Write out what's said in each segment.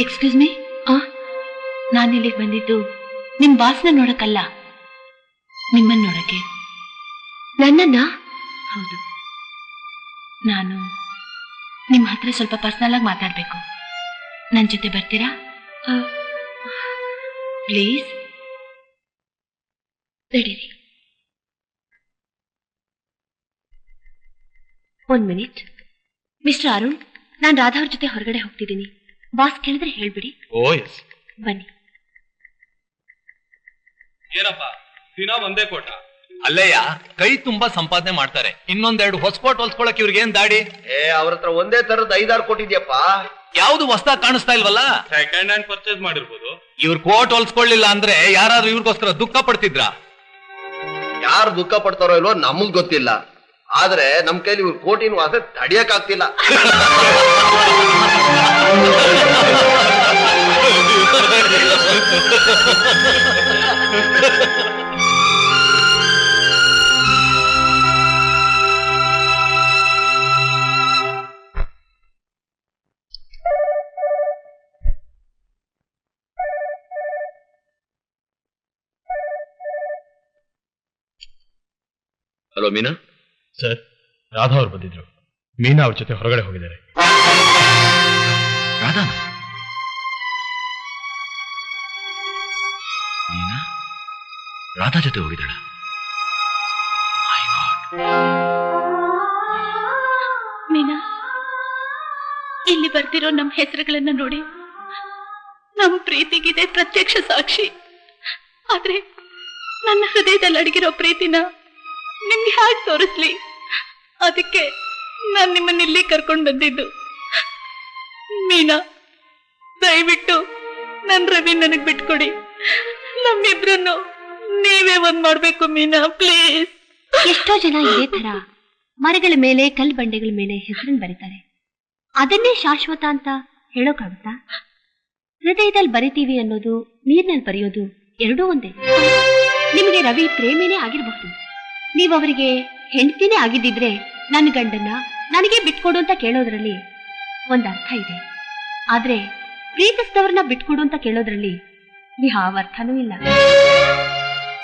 Excuse me, ನಾನಿಲ್ಲಿಗೆ ಬಂದಿದ್ದು ನಿಮ್ ಬಾಸ್ನ ನೋಡಕ್ಕಲ್ಲ, ನಿಮ್ಮನ್ನ ನೋಡಕ್ಕೆ. ನನ್ನನ್ನ? ಹೌದು. ನಾನು ನಿಮ್ಮ ಹತ್ರ ಸ್ವಲ್ಪ ಪರ್ಸನಲ್ ಆಗಿ ಮಾತಾಡ್ಬೇಕು. ನನ್ನ ಜೊತೆ ಬರ್ತೀರಾ ಪ್ಲೀಸ್? ನಡೀರಿ. 1 ಮಿನಿಟ್. ಮಿಸ್ಟರ್ ಅರುಣ್, ನಾನು ರಾಧಾ ಅವ್ರ ಜೊತೆ ಹೊರಗಡೆ ಹೋಗ್ತಿದ್ದೀನಿ. ಬಾಸ್ ಕೇಳಿದ್ರೆ ಹೇಳ್ಬಿಡಿ. ಬನ್ನಿ. ಏನಪ್ಪ ದಿನ ಒಂದೇ ಕೋಟ? ಅಲ್ಲಯ್ಯ, ಕೈ ತುಂಬಾ ಸಂಪಾದನೆ ಮಾಡ್ತಾರೆ. ಇನ್ನೊಂದೆರಡು ಹೊಸ ಕೋಟ್ ಹೊಲ್ಸ್ಕೊಳಕ್ ಇವ್ರಿಗೆ ಏನ್ ದಾಡಿ? ಅವ್ರ ಹತ್ರ ಒಂದೇ ತರದ 5-6 ಕೋಟಿ ಇದೆಯಪ್ಪ. ಯಾವ್ದು ಹೊಸದಾಗಿ ಕಾಣಿಸ್ತಾ ಇಲ್ವಲ್ಲ? ಸೆಕೆಂಡ್ ಹ್ಯಾಂಡ್ ಪರ್ಚೇಸ್ ಮಾಡಿರ್ಬೋದು. ಇವ್ರ ಕೋಟ್ ಹೊಲ್ಸ್ಕೊಳ್ಳಿಲ್ಲ ಅಂದ್ರೆ ಯಾರಾದ್ರೂ ಇವ್ರಿಗೋಸ್ಕರ ದುಃಖ ಪಡ್ತಿದ್ರ? ಯಾರು ದುಃಖ ಪಡ್ತಾರೋ ಇಲ್ವೋ ನಮಗ್ ಗೊತ್ತಿಲ್ಲ. ಆದ್ರೆ ನಮ್ ಕೈಲಿ ಇವ್ರ ಕೋಟಿನ ವಾಸನೆ ತಡಿಯಕ್ ಆಗ್ತಿಲ್ಲ. ಹಲೋ ಮೀನಾ ಸರ್, ರಾಧಾ ಅವ್ರು ಬಂದಿದ್ರು. ಮೀನಾ ಅವ್ರ ಜೊತೆ ಹೊರಗಡೆ ಹೋಗಿದ್ದಾರೆ. ರಾಧಾ? ಮೀನಾ ರಾಧಾ ಜೊತೆ ಹೋಗಿದ್ದಾಳ? ಮೀನಾ, ಇಲ್ಲಿ ಬರ್ತಿರೋ ನಮ್ಮ ಹೆಸರುಗಳನ್ನ ನೋಡಿ ನಮ್ಮ ಪ್ರೀತಿಗಿದೆ ಪ್ರತ್ಯಕ್ಷ ಸಾಕ್ಷಿ. ಆದ್ರೆ ನನ್ನ ಹೃದಯದಲ್ಲಿ ಅಡಗಿರೋ ಪ್ರೀತಿನ ನಿಮ್ಗೆ ಹೇಗೆ ತೋರಿಸ್ಲಿ? ಅದಕ್ಕೆ ನಾನು ನಿಮ್ಮನ್ನ ಇಲ್ಲಿ ಕರ್ಕೊಂಡು ಬಂದಿದ್ದು. ಮೀನಾ, ದಯವಿಟ್ಟು ನನ್ ರವಿ ನನಗ್ ಬಿಟ್ಕೊಡಿ. ನಮ್ಮಿಬ್ರನ್ನು ನೀವೇ ಒಂದ್ ಮಾಡ್ಬೇಕು ಮೀನಾ, ಪ್ಲೀಸ್. ಎಷ್ಟೋ ಜನ ಇದೇ ತರ ಮರಗಳ ಮೇಲೆ ಕಲ್ಲು ಬಂಡೆಗಳ ಮೇಲೆ ಹೆಸರನ್ನು ಬರೀತಾರೆ. ಅದನ್ನೇ ಶಾಶ್ವತ ಅಂತ ಹೇಳೋಕ್ಕಾಗುತ್ತಾ? ಹೃದಯದಲ್ಲಿ ಬರಿತೀವಿ ಅನ್ನೋದು, ನೀರಿನಲ್ಲಿ ಬರೆಯೋದು ಎರಡೂ ಒಂದೇ. ನಿಮಗೆ ರವಿ ಪ್ರೇಮಿನೇ ಆಗಿರಬಹುದು. ನೀವು ಅವರಿಗೆ ಹೆಂಡತಿನೇ ಆಗಿದ್ದಿದ್ರೆ ನನ್ನ ಗಂಡನ್ನ ನನಗೆ ಬಿಟ್ಕೊಡು ಅಂತ ಕೇಳೋದ್ರಲ್ಲಿ ಒಂದ್ ಅರ್ಥ ಇದೆ. ಆದ್ರೆ ಪ್ರೀತಿಸಿದವ್ರನ್ನ ಬಿಟ್ಕೊಡು ಅಂತ ಕೇಳೋದ್ರಲ್ಲಿ ಯಾವ ಅರ್ಥನೂ ಇಲ್ಲ.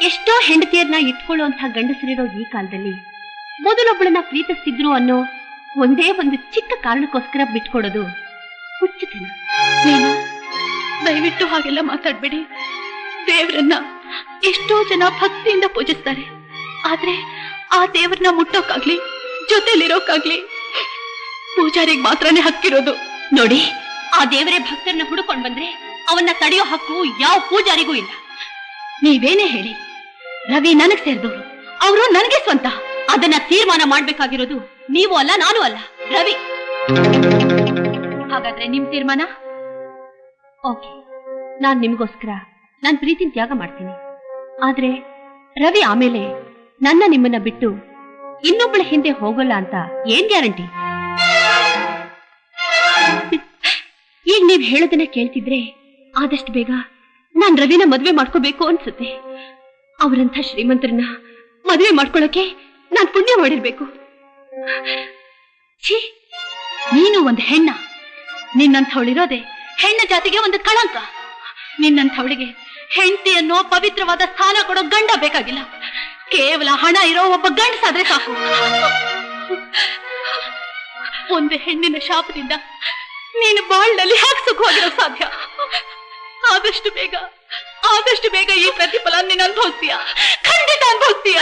ಎಷ್ಟೋ ಹೆಂಡತಿಯರನ್ನ ಇಟ್ಕೊಳ್ಳುವಂತ ಗಂಡಸರಿರೋ ಈ ಕಾಲದಲ್ಲಿ ಮೊದಲೊಬ್ಬಳನ್ನ ಪ್ರೀತಿಸ್ತಿದ್ರು ಅನ್ನೋ ಒಂದೇ ಒಂದು ಚಿಕ್ಕ ಕಾರಣಕ್ಕೋಸ್ಕರ ಬಿಟ್ಕೊಡೋದು ಹುಚ್ಚುತನ. ದಯವಿಟ್ಟು ಹಾಗೆಲ್ಲ ಮಾತಾಡ್ಬೇಡಿ. ದೇವರನ್ನ ಎಷ್ಟೋ ಜನ ಭಕ್ತಿಯಿಂದ ಪೂಜಿಸ್ತಾರೆ. ಆದ್ರೆ ಆ ದೇವರನ್ನ ಮುಟ್ಟೋಕಾಗ್ಲಿ ಜೊತೆಲಿರೋಕಾಗ್ಲಿ ಪೂಜಾರಿಗೆ ಮಾತ್ರನೇ ಹಕ್ಕಿರೋದು. ನೋಡಿ, ಆ ದೇವರೇ ಭಕ್ತರನ್ನ ಹುಡುಕೊಂಡ್ ಬಂದ್ರೆ ಅವನ್ನ ತಡೆಯೋ ಹಕ್ಕು ಯಾವ ಪೂಜಾರಿಗೂ ಇಲ್ಲ. ನೀವೇನೇ ಹೇಳಿ, ರವಿ ನನಗ್ ಸೇರಿದವರು, ಅವರು ನನಗೆ ಸ್ವಂತ. ಅದನ್ನ ತೀರ್ಮಾನ ಮಾಡ್ಬೇಕಾಗಿರೋದು ನೀವು ಅಲ್ಲ, ನಾನು ಅಲ್ಲ, ರವಿ. ಹಾಗಾದ್ರೆ ನಿಮ್ ತೀರ್ಮಾನ? ಓಕೆ, ನಾನ್ ನಿಮ್ಗೋಸ್ಕರ ನಾನ್ ಪ್ರೀತಿನ ತ್ಯಾಗ ಮಾಡ್ತೀನಿ. ಆದ್ರೆ ರವಿ ಆಮೇಲೆ ನಿಮ್ಮನ್ನ ಬಿಟ್ಟು ಇನ್ನೊಬ್ಬಳ ಹಿಂದೆ ಹೋಗಲ್ಲ ಅಂತ ಏನ್ ಗ್ಯಾರಂಟಿ? ಈಗ ನೀವ್ ಹೇಳೋದನ್ನ ಕೇಳ್ತಿದ್ರೆ ಆದಷ್ಟು ಬೇಗ ನಾನ್ ರವಿನ ಮದ್ವೆ ಮಾಡ್ಕೋಬೇಕು ಅನ್ಸುತ್ತೆ. ಅವರಂಥ ಶ್ರೀಮಂತರನ್ನ ಮದ್ವೆ ಮಾಡ್ಕೊಳ್ಳೋಕೆ ನಾನ್ ಪುಣ್ಯ ಮಾಡಿರ್ಬೇಕು. ಛೀ, ನೀನು ಒಂದು ಹೆಣ್ಣ. ನಿನ್ನಂಥವಳಿರೋದೆ ಹೆಣ್ಣ ಜಾತಿಗೆ ಒಂದು ಕಳಂಕ. ನಿನ್ನಂಥವಳಿಗೆ ಹೆಂಡತಿ ಅನ್ನೋ ಪವಿತ್ರವಾದ ಸ್ಥಾನ ಕೊಡೋ ಗಂಡ ಬೇಕಾಗಿಲ್ಲ. ಕೇವಲ ಹಣ ಇರೋ ಒಬ್ಬ ಗಂಡಸಾದ್ರೆ ಸಾಕು. ಒಂದು ಹೆಣ್ಣಿನ ಶಾಪದಿಂದ ನೀನು ಬಾಳ್ನಲ್ಲಿ ಹೇಗೆ ಸುಖವಾಗಿರೋ ಸಾಧ್ಯ? ಆದಷ್ಟು ಬೇಗ ಈ ಪ್ರತಿಫಲ ನೀನು ಅನುಭವಿಸ್ತೀಯ, ಖಂಡಿತ ಅನುಭವಿಸ್ತೀಯ.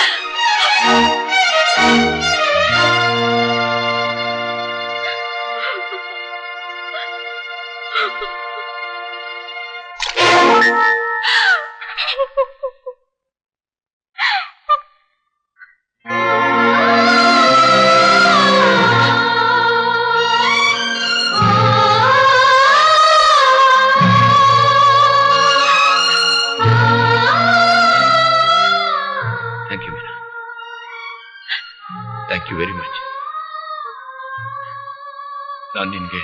Very much. ನಾನು ನಿನ್ಗೆ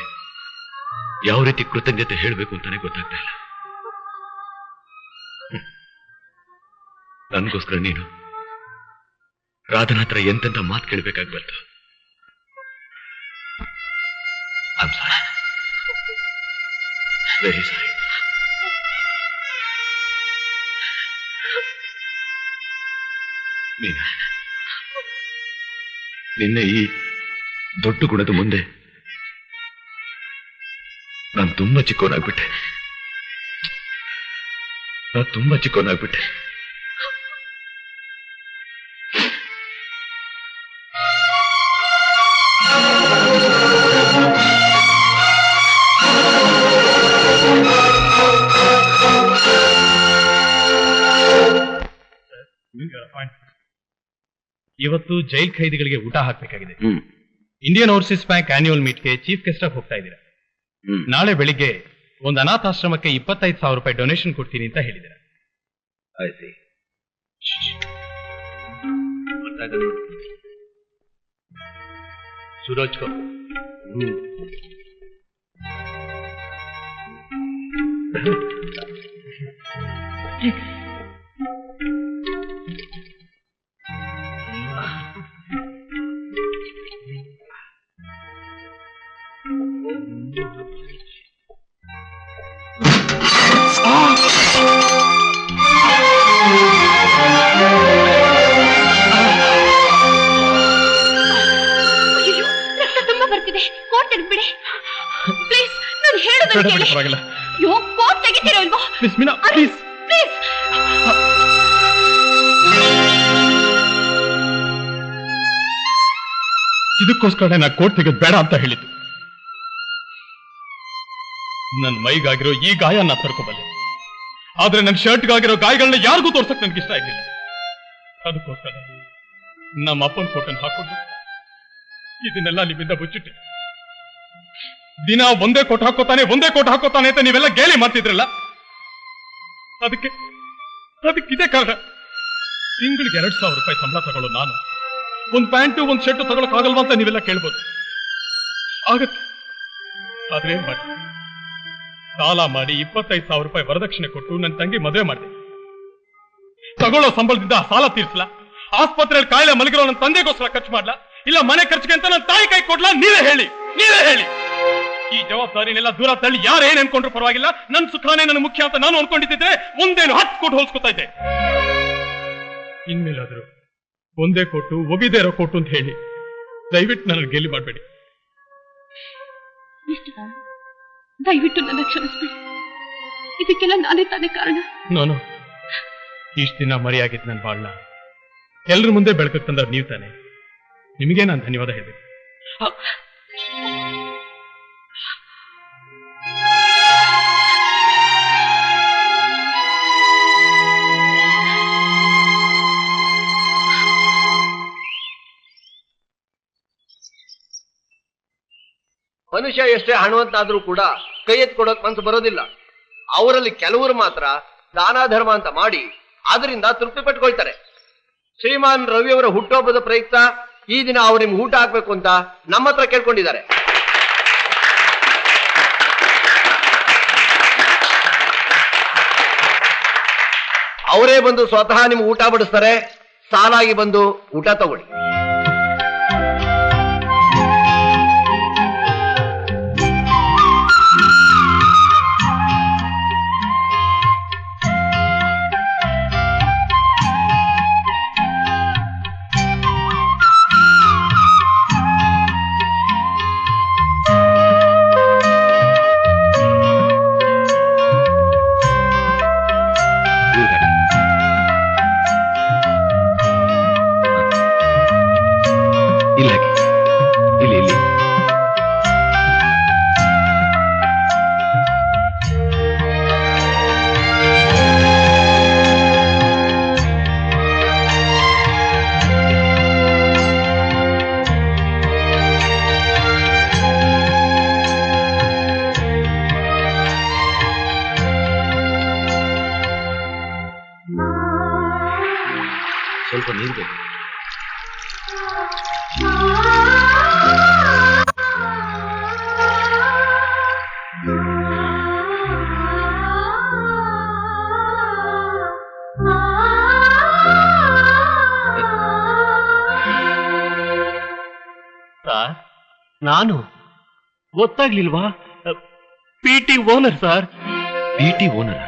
ಯಾವ ರೀತಿ ಕೃತಜ್ಞತೆ ಹೇಳಬೇಕು ಅಂತಾನೆ ಗೊತ್ತಾಗ್ತಾ ಇಲ್ಲ. ನನ್ಗೋಸ್ಕರ ನೀನು ರಾಧನ ಹತ್ರ ಎಂತೆಂತ ಮಾತು ಕೇಳಬೇಕಾಗಿ ಬಂತು. I am sorry, very sorry. ನಿನ್ನೆ ಈ ದೊಡ್ಡ ಗುಣದ ಮುಂದೆ ನಾನು ತುಂಬಾ ಚಿಕ್ಕವನಾಗ್ಬಿಟ್ಟೆ. ಇವತ್ತು ಜೈಲ್ ಖೈದಿಗಳಿಗೆ ಊಟ ಹಾಕಬೇಕಾಗಿದೆ. ಇಂಡಿಯನ್ ಓವರ್ಸೀಸ್ ಬ್ಯಾಂಕ್ ಆನ್ಯುವಲ್ ಮೀಟ್ಗೆ ಚೀಫ್ ಗೆಸ್ಟ್ ಆಗಿ ಹೋಗ್ತಾ ಇದ್ದೀರಾ. ನಾಳೆ ಬೆಳಿಗ್ಗೆ ಒಂದು ಅನಾಥಾಶ್ರಮಕ್ಕೆ 25,000 ರೂಪಾಯಿ ಡೊನೇಷನ್ ಕೊಡ್ತೀನಿ ಅಂತ ಹೇಳಿದ್ದೀರಾ. ಸೂರಜ್ ಕೋ ತುಂಬಾ ಬರ್ತಿದೆ, ಕೋಟ್ ತೆಗೆದ್ಬಿಡಿ ಪ್ಲೀಸ್. ನಾನು ಹೇಳೋದನ್ನ ಕೇಳಿ. ಪರವಾಗಿಲ್ಲ. ಅಯ್ಯೋ, ಕೋಟ್ ತೆಗಿತೀರೋ ಇಲ್ವೋ? Miss Meena, please please. ಇದಕ್ಕೋಸ್ಕರ ನಾ ಕೋಟ್ ತೆಗೆದು ಬೇಡ ಅಂತ ಹೇಳಿದ್ದು. ನನ್ನ ಮೈಗಾಗಿರೋ ಈ ಗಾಯ ನಾ ತರ್ಕೋಬಲ್ಲೆ, ಆದ್ರೆ ನನ್ನ ಶರ್ಟ್ಗಾಗಿರೋ ಗಾಯಗಳನ್ನ ಯಾರಿಗೂ ತೋರ್ಸಕ್ ನನ್ಗೆ ಇಷ್ಟ ಆಗಿಲ್ಲ. ಅದಕ್ಕೋಸ್ಕರ ನಮ್ಮ ಅಪ್ಪನ ಕೋಟನ್ನು ಹಾಕೊಂಡು ಇದನ್ನೆಲ್ಲ ನಿಮ್ಮಿಂದ ಮುಚ್ಚಿಟ್ಟೆ. ದಿನ ಒಂದೇ ಕೋಟ್ ಹಾಕೋತಾನೆ ಅಂತ ನೀವೆಲ್ಲ ಗೇಲಿ ಮಾಡ್ತಿದ್ರಲ್ಲ, ಅದಕ್ಕೆ ಇದೇ ಕಾರಣ. ತಿಂಗಳಿಗೆ 2,000 ರೂಪಾಯಿ ಸಂಬಳ ತಗೊಳ್ಳೋ ನಾನು ಒಂದು ಪ್ಯಾಂಟು ಒಂದು ಶರ್ಟ್ ತಗೊಳಕ್ ಆಗಲ್ವಾ ಅಂತ ನೀವೆಲ್ಲ ಕೇಳ್ಬೋದು. ಆಗತ್ತೆ, ಆದ್ರೆ ಏನ್ ಮಾಡಿ, ಸಾಲ ಮಾಡಿ 25,000 ರೂಪಾಯಿ ವರದಕ್ಷಿಣೆ ಕೊಟ್ಟು ನನ್ನ ತಂಗಿ ಮದುವೆ ಮಾಡಿದೆ. ತಗೊಳ್ಳೋ ಸಂಬಳದಿಂದ ಸಾಲ ತೀರ್ಸ್ಲಾ, ಆಸ್ಪತ್ರೆಯಲ್ಲಿ ಕಾಯಿಲೆ ಮಲಗಿರೋ ನನ್ನ ತಂದೆಗೋಸ್ಕರ ಖರ್ಚು ಮಾಡ್ಲಾ, ಇಲ್ಲ ಮನೆ ಖರ್ಚಿಗೆ ಅಂತ ನನ್ನ ತಾಯಿ ಕೈ ಕೊಡ್ಲಾ? ನೀವೇ ಹೇಳಿ. ಈ ಜವಾಬ್ದಾರಿನೆಲ್ಲ ದೂರ ತಳ್ಳಿ ಯಾರೇನ್ ಅನ್ಕೊಂಡ್ರು ಪರವಾಗಿಲ್ಲ. ನನ್ನ ಸುಖಾನೇ ನನ್ನ ಮುಖ್ಯ ಅಂತ ನಾನು ಅನ್ಕೊಂಡಿದ್ದೆ ಒಂದೇನು 10 ಕೋಟಿ ಹೋಲ್ಸ್ಕೊತಾ ಇದ್ದೆ. ಇನ್ಮೇಲಾದ್ರೂ ಒಂದೇ ಕೊಟ್ಟು ಒಬಿದೇ ಇರೋ ಕೊಟ್ಟು ಅಂತ ಹೇಳಿ ದಯವಿಟ್ಟು ನನ್ನ ಗೇಲಿ ಮಾಡಬೇಡಿ. ದಯವಿಟ್ಟು ನನ್ನ ಕ್ಷಮಿಸ್ಬೇಡಿ. ಇದಕ್ಕೆಲ್ಲ ನಾನೇ ತಾನೇ ಕಾರಣ. ನಾನು ಇಷ್ಟು ದಿನ ಮರೆಯಾಗಿದ್ದು ನನ್ನ ಬಾಳ್ನ ಎಲ್ರ ಮುಂದೆ ಬೆಳಕಕ್ಕೆ ತಂದವ್ರು ನೀವು ತಾನೆ. ನಿಮಗೆ ನಾನು ಧನ್ಯವಾದ ಹೇಳ್ಬೇಕು. ಮನುಷ್ಯ ಎಷ್ಟೇ ಹಣವಂತಾದ್ರೂ ಕೂಡ ಕೈ ಎತ್ಕೊಡೋಕ್ ಮನಸ್ಸು ಬರೋದಿಲ್ಲ. ಅವರಲ್ಲಿ ಕೆಲವರು ಮಾತ್ರ ದಾನ ಧರ್ಮ ಅಂತ ಮಾಡಿ ಅದರಿಂದ ತೃಪ್ತಿ ಪಟ್ಕೊಳ್ತಾರೆ. ಶ್ರೀಮಾನ್ ರವಿಯವರ ಹುಟ್ಟುಹಬ್ಬದ ಪ್ರಯುಕ್ತ ಈ ದಿನ ಅವ್ರು ನಿಮ್ಗೆ ಊಟ ಹಾಕ್ಬೇಕು ಅಂತ ನಮ್ಮ ಹತ್ರ ಕೇಳ್ಕೊಂಡಿದ್ದಾರೆ. ಅವರೇ ಬಂದು ಸ್ವತಃ ನಿಮ್ಗೆ ಊಟ ಬಡಿಸ್ತಾರೆ. ಸಾಲಾಗಿ ಬಂದು ಊಟ ತಗೊಳ್ಳಿ. ಸ್ವಲ್ಪ ನೀರು ಬೇಕು. ಸರ್ ನಾನು ಗೊತ್ತಾಗ್ಲಿಲ್ವಾ? PT owner sir. PT ಓನರ?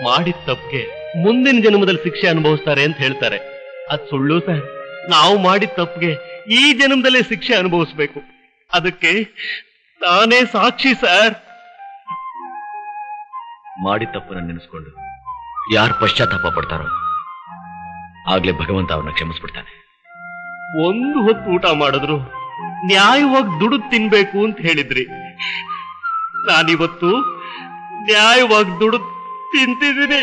ಮಾಡಿದ ತಪ್ಪಿಗೆ ಮುಂದಿನ ಜನ್ಮದಲ್ಲಿ ಶಿಕ್ಷೆ ಅನುಭವಿಸ್ತಾರೆ ಅಂತ ಹೇಳ್ತಾರೆ. ಅದ್ ಸುಳ್ಳು ಸರ್. ನಾವು ಮಾಡಿದ ತಪ್ಪಿಗೆ ಈ ಜನ್ಮದಲ್ಲೇ ಶಿಕ್ಷೆ ಅನುಭವಿಸ್ಬೇಕು. ಅದಕ್ಕೆ ನಾನೇ ಸಾಕ್ಷಿ ಸರ್. ಮಾಡಿದ ತಪ್ಪನ್ನು ನೆನೆಸ್ಕೊಂಡು ಯಾರು ಪಶ್ಚಾತ್ತಾಪ ಪಡ್ತಾರೋ ಆಗ್ಲೇ ಭಗವಂತ ಅವ್ರನ್ನ ಕ್ಷಮಿಸ್ಬಿಡ್ತಾನೆ. ಒಂದು ಹೊತ್ತು ಊಟ ಮಾಡಿದ್ರು ನ್ಯಾಯವಾಗಿ ದುಡ್ಡು ತಿನ್ಬೇಕು ಅಂತ ಹೇಳಿದ್ರಿ. ನಾನಿವತ್ತು ನ್ಯಾಯವಾಗಿ ದುಡ್ಡು ತಿಂತಿದ್ದೀನಿ.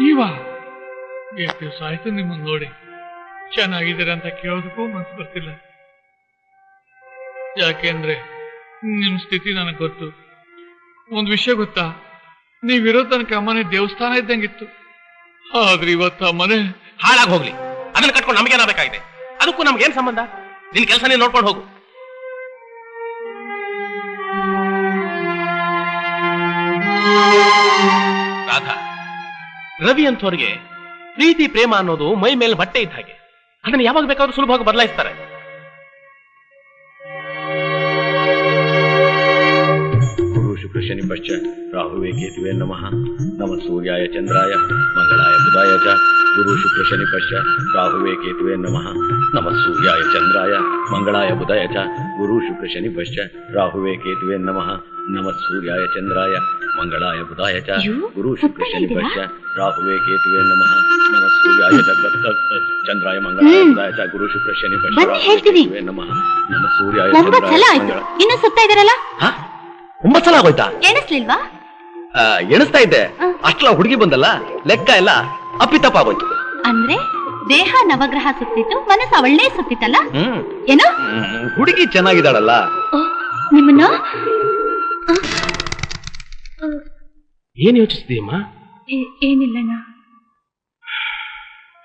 ನೀವಾ? ಎಷ್ಟು ದಿವಸ ಆಯ್ತು ನಿಮ್ಮನ್ನು ನೋಡಿ. ಚೆನ್ನಾಗಿದ್ದೀರಾ ಅಂತ ಕೇಳೋದಕ್ಕೂ ಮನಸ್ಸು ಬರ್ತಿಲ್ಲ. ಯಾಕೆಂದ್ರೆ ನಿಮ್ ಸ್ಥಿತಿ ನನಗೆ ಗೊತ್ತು. ಒಂದು ವಿಷಯ ಗೊತ್ತಾ, ನೀವಿರೋ ತನಕ ಮನೆ ದೇವಸ್ಥಾನ ಇದ್ದಂಗಿತ್ತು. ಆದ್ರೆ ಇವತ್ತು ಆ ಮನೆ ಹಾಳಾಗಿ ಹೋಗ್ಲಿ. ಅದನ್ನ ಕಟ್ಕೊಂಡು ನಮಗೇನಾಗಬೇಕಾಗಿದೆ? ಅದಕ್ಕೂ ನಮ್ಗೇನ್ ಸಂಬಂಧ? ನಿನ್ ಕೆಲಸ ನೀನ್ ನೋಡ್ಕೊಂಡು ಹೋಗು. ರಾಧಾ, ರವಿ ಅಂತವ್ರಿಗೆ ಪ್ರೀತಿ ಪ್ರೇಮ ಅನ್ನೋದು ಮೈ ಮೇಲೆ ಬಟ್ಟೆ ಇದ್ದ ಹಾಗೆ. ಅದನ್ನ ಯಾವಾಗ ಬೇಕಾದ್ರೂ ಸುಲಭವಾಗಿ ಬದಲಾಯಿಸ್ತಾರೆ. ಗುರು ಶುಕ್ರ ಶನಿ ಪಶ್ಚ ರಾಹುವೇ ಕೇತುವೆ ನಮಃ. ನಮಃ ಸೂರ್ಯಾಯ ಚಂದ್ರಾಯ ಮಂಗಳಾಯ ಬುಧಾಯ ಚ. ಗುರು ಶುಕ್ರ ಶನಿ ಪಶ್ಚ ರಾಹುವೇ ಕೇತುವೆ ನಮಃ. ನಮಃ ಸೂರ್ಯಾಯ ಚಂದ್ರಾಯ ಮಂಗಳಾಯ ಬುಧಾಯ ಚ. ಗುರು ಶುಕ್ರ ಶನಿ ಪಶ್ಚ ರಾಹುವೇ ಕೇತುವೆ ನಮಃ. ನಮಃ ಸೂರ್ಯಾಯ ಚಂದ್ರಾಯ ಮಂಗಳಾಯ ಬುಧಾಯ ಚ. ಗುರು ಶುಕ್ರ ಶನಿ ಪಶ್ಚ ರಾಹುವೇ ಕೇತುವೆ ನಮಃ. ನಮಃ ಸೂರ್ಯಾಯ ಚಂದ್ರಾಯ ಮಂಗಳಾಯ ಬುಧಾಯ ಚ. ಗುರು ಶುಕ್ರ ಶನಿ ಪಶ್ಚ ರಾಹುವೇ ನಮಃ. ನಮಃ ಸೂರ್ಯಾಯ ಚಂದ್ರಾಯ. ಇನ್ನು ಸುತ್ತಾ ಇದಾರಲ್ಲ? 9 ಸಲ ಆಗೋಯ್ತಾ? ಎಣಿಸ್ಲಿಲ್ವಾ? ಎಣಿಸ್ತಾ ಇದ್ದೆ. ಅಷ್ಟಲ್ಲ ಹುಡುಗಿ ಬಂದಲ್ಲ, ಲೆಕ್ಕ ಎಲ್ಲ ಅಪ್ಪಿತಪ್ಪ ಆಗೋಯ್ತು. ಅಂದ್ರೆ ದೇಹ ನವಗ್ರಹ ಸುತ್ತಿತ್ತು, ಮನಸ್ಸು ಅವಳೇ ಸುತ್ತಿತ್ತಲ್ಲ? ಏನು? ಹುಡುಗಿ ಚೆನ್ನಾಗಿದ್ದಾಳಲ್ಲ. ನಿಮ್ಮನ್ನ ಏನ್ ಯೋಚಿಸ್ತೀಯಮ್ಮ? ಏನಿಲ್ಲಣ್ಣ.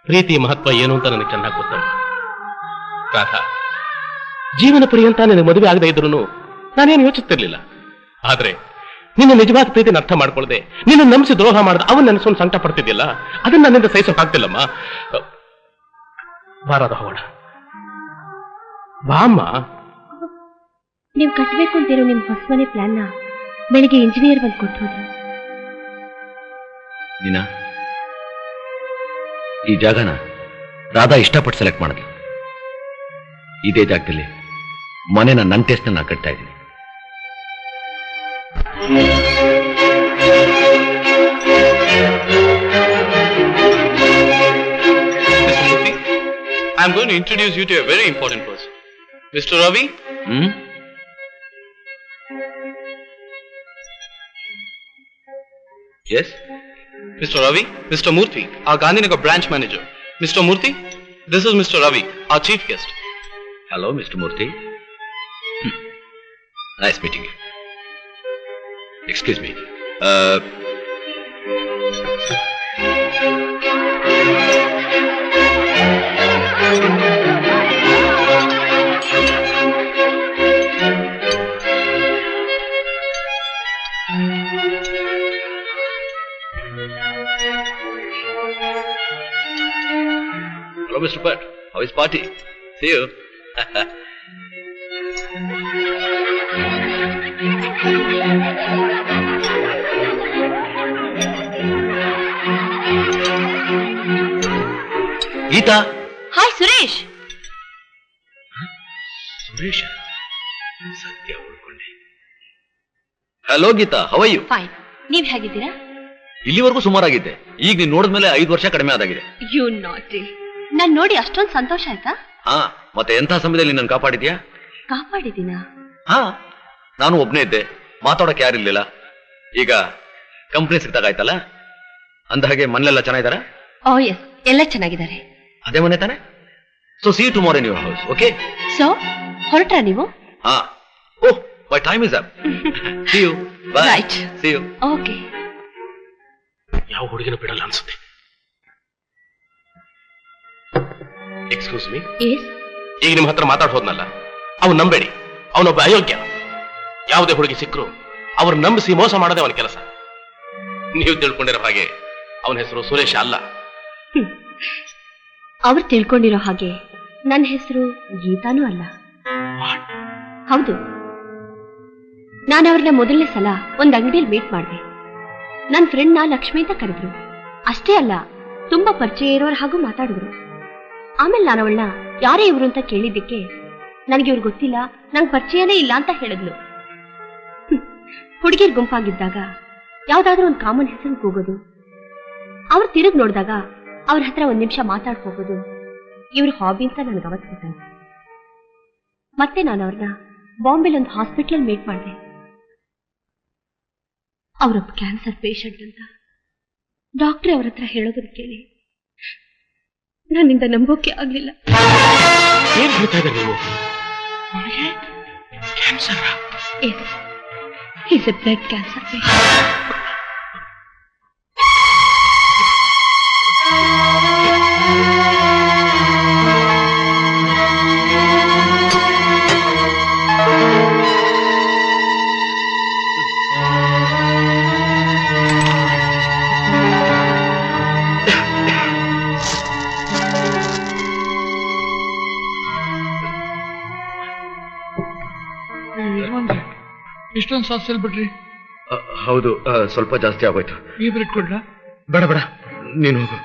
ಪ್ರೀತಿ ಮಹತ್ವ ಏನು ಅಂತ ನನಗೆ ಚೆನ್ನಾಗಿ ಗೊತ್ತಲ್ಲ ರಾಧಾ. ಜೀವನ ಪರ್ಯಂತ ನಿನಗೆ ಮದುವೆ ಆಗದೆ ಇದ್ರು ನಾನೇನು ಯೋಚಿಸ್ತಿರ್ಲಿಲ್ಲ. ಆದ್ರೆ ನಿನ್ನ ನಿಜವಾದ ಪ್ರೀತಿನ ಅರ್ಥ ಮಾಡ್ಕೊಳ್ದೆ ನಿನ್ನ ನಂಬಿಸಿ ದ್ರೋಹ ಮಾಡಿದ ಅವನ್ ನೆನೆಸ್ಕೊಂಡು ಸಂಕಟ ಪಡ್ತಿದ್ಯಲ್ಲ, ಅದನ್ನ ನನ್ನಿಂದ ಸಹಿಸೋಕ್ ಆಗ್ತಿಲ್ಲಮ್ಮ. ಬಾರದ ಹೋಗೋಣ ಬಾಮ್ಮ. ನೀವು ಕಟ್ಟಬೇಕು ಅಂತಿರೋ ನಿಮ್ ಹೊಸ ಮನೆ ಪ್ಲಾನ್ನ ಬೆಳಿಗ್ಗೆ ಇಂಜಿನಿಯರ್ ಬಂದು ಕೊಟ್ಟು ಹೋದ್ರು. ನೀನಾ ಈ ಜಾಗನ ರಾಧಾ ಇಷ್ಟಪಟ್ಟು ಸೆಲೆಕ್ಟ್ ಮಾಡಿದ್ಲು. ಇದೇ ಜಾಗದಲ್ಲಿ ಮನೆನ ನನ್ನ ಟೇಸ್ಟ್ ನಾನು ಕಟ್ತಾ ಇದ್ದೀನಿ. I am going to introduce you to a very important person, Mr. Ravi. Yes, Mr. Ravi, Mr. Murthy, our Gandhinagar branch manager. Mr. Murthy, this is Mr. Ravi, our chief guest. hello, Mr. Murthy. Nice meeting you. Excuse me. Hello, Mr. Pat. How is party? See you. Geetha. Hi Suresh. Suresh ಸತ್ಯ ಉಳ್ಕೊಂಡೆ. Hello Geetha, how are you? Fine. ನೀವ್ ಹೇಗಿದ್ದೀರಾ? ಇಲ್ಲಿವರೆಗೂ ಸುಮಾರಾಗಿದ್ದೆ. ಈಗ ನೀನ್ ನೋಡಿದ್ಮೇಲೆ 5 ವರ್ಷ ಕಡಿಮೆ ಆದಾಗಿದೆ. ಯು ನಾಟಿ. ನಾನ್ ನೋಡಿ ಅಷ್ಟೊಂದು ಸಂತೋಷ ಆಯ್ತಾ? ಹಾ, ಮತ್ತೆ ಎಂಥ ಸಮಯದಲ್ಲಿ ನನ್ನ ಕಾಪಾಡಿದ್ಯಾ? ಕಾಪಾಡಿದ್ದೀನಾ? ಹಾ, ನಾನು ಒಬ್ನೇ ಇದ್ದೆ, ಮಾತಾಡೋಕೆ ಯಾರಿರ್ಲಿಲ್ಲ. ಈಗ ಕಂಪ್ನಿ ಸಿಕ್ತಾಗಾಯ್ತಲ್ಲ, ಅಂದ ಹಾಗೆ ಮನೆಯೆಲ್ಲ ಚೆನ್ನಾಗಿದ್ದಾರ? ಓ ಎಸ್, ಎಲ್ಲ ಚೆನ್ನಾಗಿದ್ದಾರೆ. ಅದೇ ಮನೆ ತಾನೆ? So see you tomorrow in your house, okay? So ಹೊರಟ್ರಾ ನೀವು? Oh, my time is up. See you. Bye. Right. See you. Okay. ಯಾವ ಹುಡುಗಿನೂ ಬಿಡಲ್ಲ ಅನ್ಸುತ್ತೆ. Excuse me. ಎಸ್. ಈಗ ನಿಮ್ಮ ಹತ್ರ ಮಾತಾಡ್ ಹೋದ್ನಲ್ಲ, ಅವ್ನು ನಂಬೇಡಿ. ಅವನೊಬ್ಬ ಅಯೋಗ್ಯ. ಯಾವುದೇ ಹುಡುಗಿ ಸಿಕ್ಕರು ಅವ್ರು ನಂಬಿಸಿ ಮೋಸ ಮಾಡೋದೇ ಅವನ ಕೆಲಸ. ನೀವು ತಿಳ್ಕೊಂಡಿರೋ ಹಾಗೆ ಅವನ ಹೆಸರು ಸುರೇಶ ಅಲ್ಲ. ಅವ್ರು ತಿಳ್ಕೊಂಡಿರೋ ಹಾಗೆ ನನ್ನ ಹೆಸರು ಗೀತಾನೂ ಅಲ್ಲ. ಹೌದು, ನಾನು ಅವ್ರನ್ನ ಮೊದಲನೇ ಸಲ ಒಂದ್ ಅಂಗಡಿಯಲ್ಲಿ ಮೀಟ್ ಮಾಡಿದೆ. ನನ್ನ ಫ್ರೆಂಡ್ನ ಲಕ್ಷ್ಮಿ ಅಂತ ಕರೆದ್ರು. ಅಷ್ಟೇ ಅಲ್ಲ, ತುಂಬಾ ಪರಿಚಯ ಇರೋರು ಹಾಗೂ ಮಾತಾಡಿದ್ರು. ಆಮೇಲೆ ನಾನು ಅವಳನ್ನ ಯಾರೇ ಇವ್ರು ಅಂತ ಕೇಳಿದ್ದಕ್ಕೆ ನನಗೆ ಇವ್ರು ಗೊತ್ತಿಲ್ಲ, ನಂಗೆ ಪರಿಚಯನೇ ಇಲ್ಲ ಅಂತ ಹೇಳಿದ್ಲು. ಹುಡುಗಿರ್ ಗುಂಪಾಗಿದ್ದಾಗ ಯಾವ್ದಾದ್ರೂ ಒಂದು ಕಾಮನ್ ಹೆಸರು ಕೂಗೋದು, ಅವ್ರು ತಿರುಗಿ ನೋಡಿದಾಗ ಅವ್ರ ಹತ್ರ ಒಂದ್ ನಿಮಿಷ ಮಾತಾಡ್ ಹೋಗೋದು ಇವ್ರ ಹಾಬಿ ಅಂತ ನನಗೆ ಅವತ್ತು ಗೊತ್ತಾಯ್ತು. ಮತ್ತೆ ನಾನು ಅವ್ರನ್ನ ಬಾಂಬೆಲಿ ಒಂದು ಹಾಸ್ಪಿಟಲ್ ಮೀಟ್ ಮಾಡಿದೆ. ಅವರೊಬ್ಬ ಕ್ಯಾನ್ಸರ್ ಪೇಷಂಟ್ ಅಂತ ಡಾಕ್ಟ್ರೆ ಅವ್ರ ಹತ್ರ ಹೇಳೋದನ್ನ ಕೇಳಿ ನನ್ನಿಂದ ನಂಬೋಕೆ ಆಗ್ಲಿಲ್ಲ. ಏನ್ ಹೇಳ್ತಾ ಇದ್ದಾರೆ ನೀವು? Cancer? Yes, is a blood cancer patient. ಇಷ್ಟೊಂದು ಸಾಸ್ ಬಿಡ್ರಿ. ಹೌದು, ಸ್ವಲ್ಪ ಜಾಸ್ತಿ ಆಗೋಯ್ತು. ಈ ಬ್ರೆಡ್ ಕೊಡ್ಲಾ? ಬೇಡ ಬೇಡ, ನೀನು ಹೋಗು.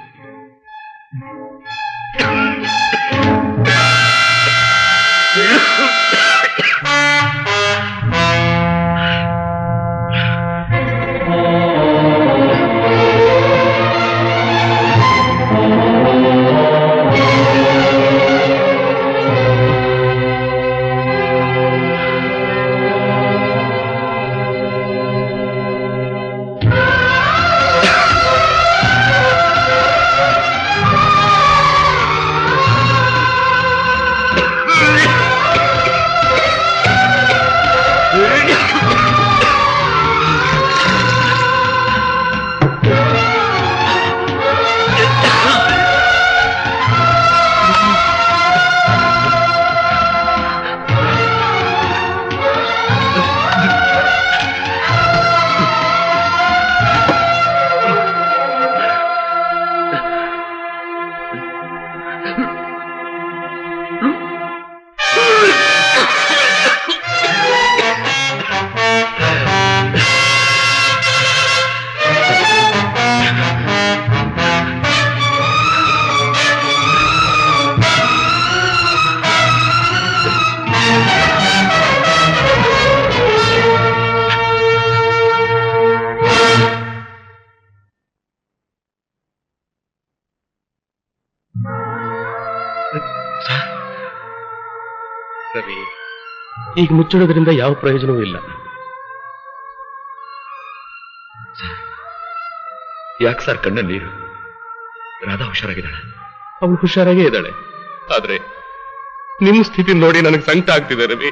ರವಿ, ಈಗ ಮುಚ್ಚಿಡೋದ್ರಿಂದ ಯಾವ ಪ್ರಯೋಜನವೂ ಇಲ್ಲ. ಯಾಕೆ ಸರ್ ಕಣ್ಣ ನೀರು? ರಾಧಾ ಹುಷಾರಾಗಿದ್ದಾಳೆ? ಅವಳು ಹುಷಾರಾಗೇ ಇದ್ದಾಳೆ. ಆದ್ರೆ ನಿಮ್ಮ ಸ್ಥಿತಿ ನೋಡಿ ನನಗೆ ಸಂಕಟ ಆಗ್ತಿದೆ ರವಿ.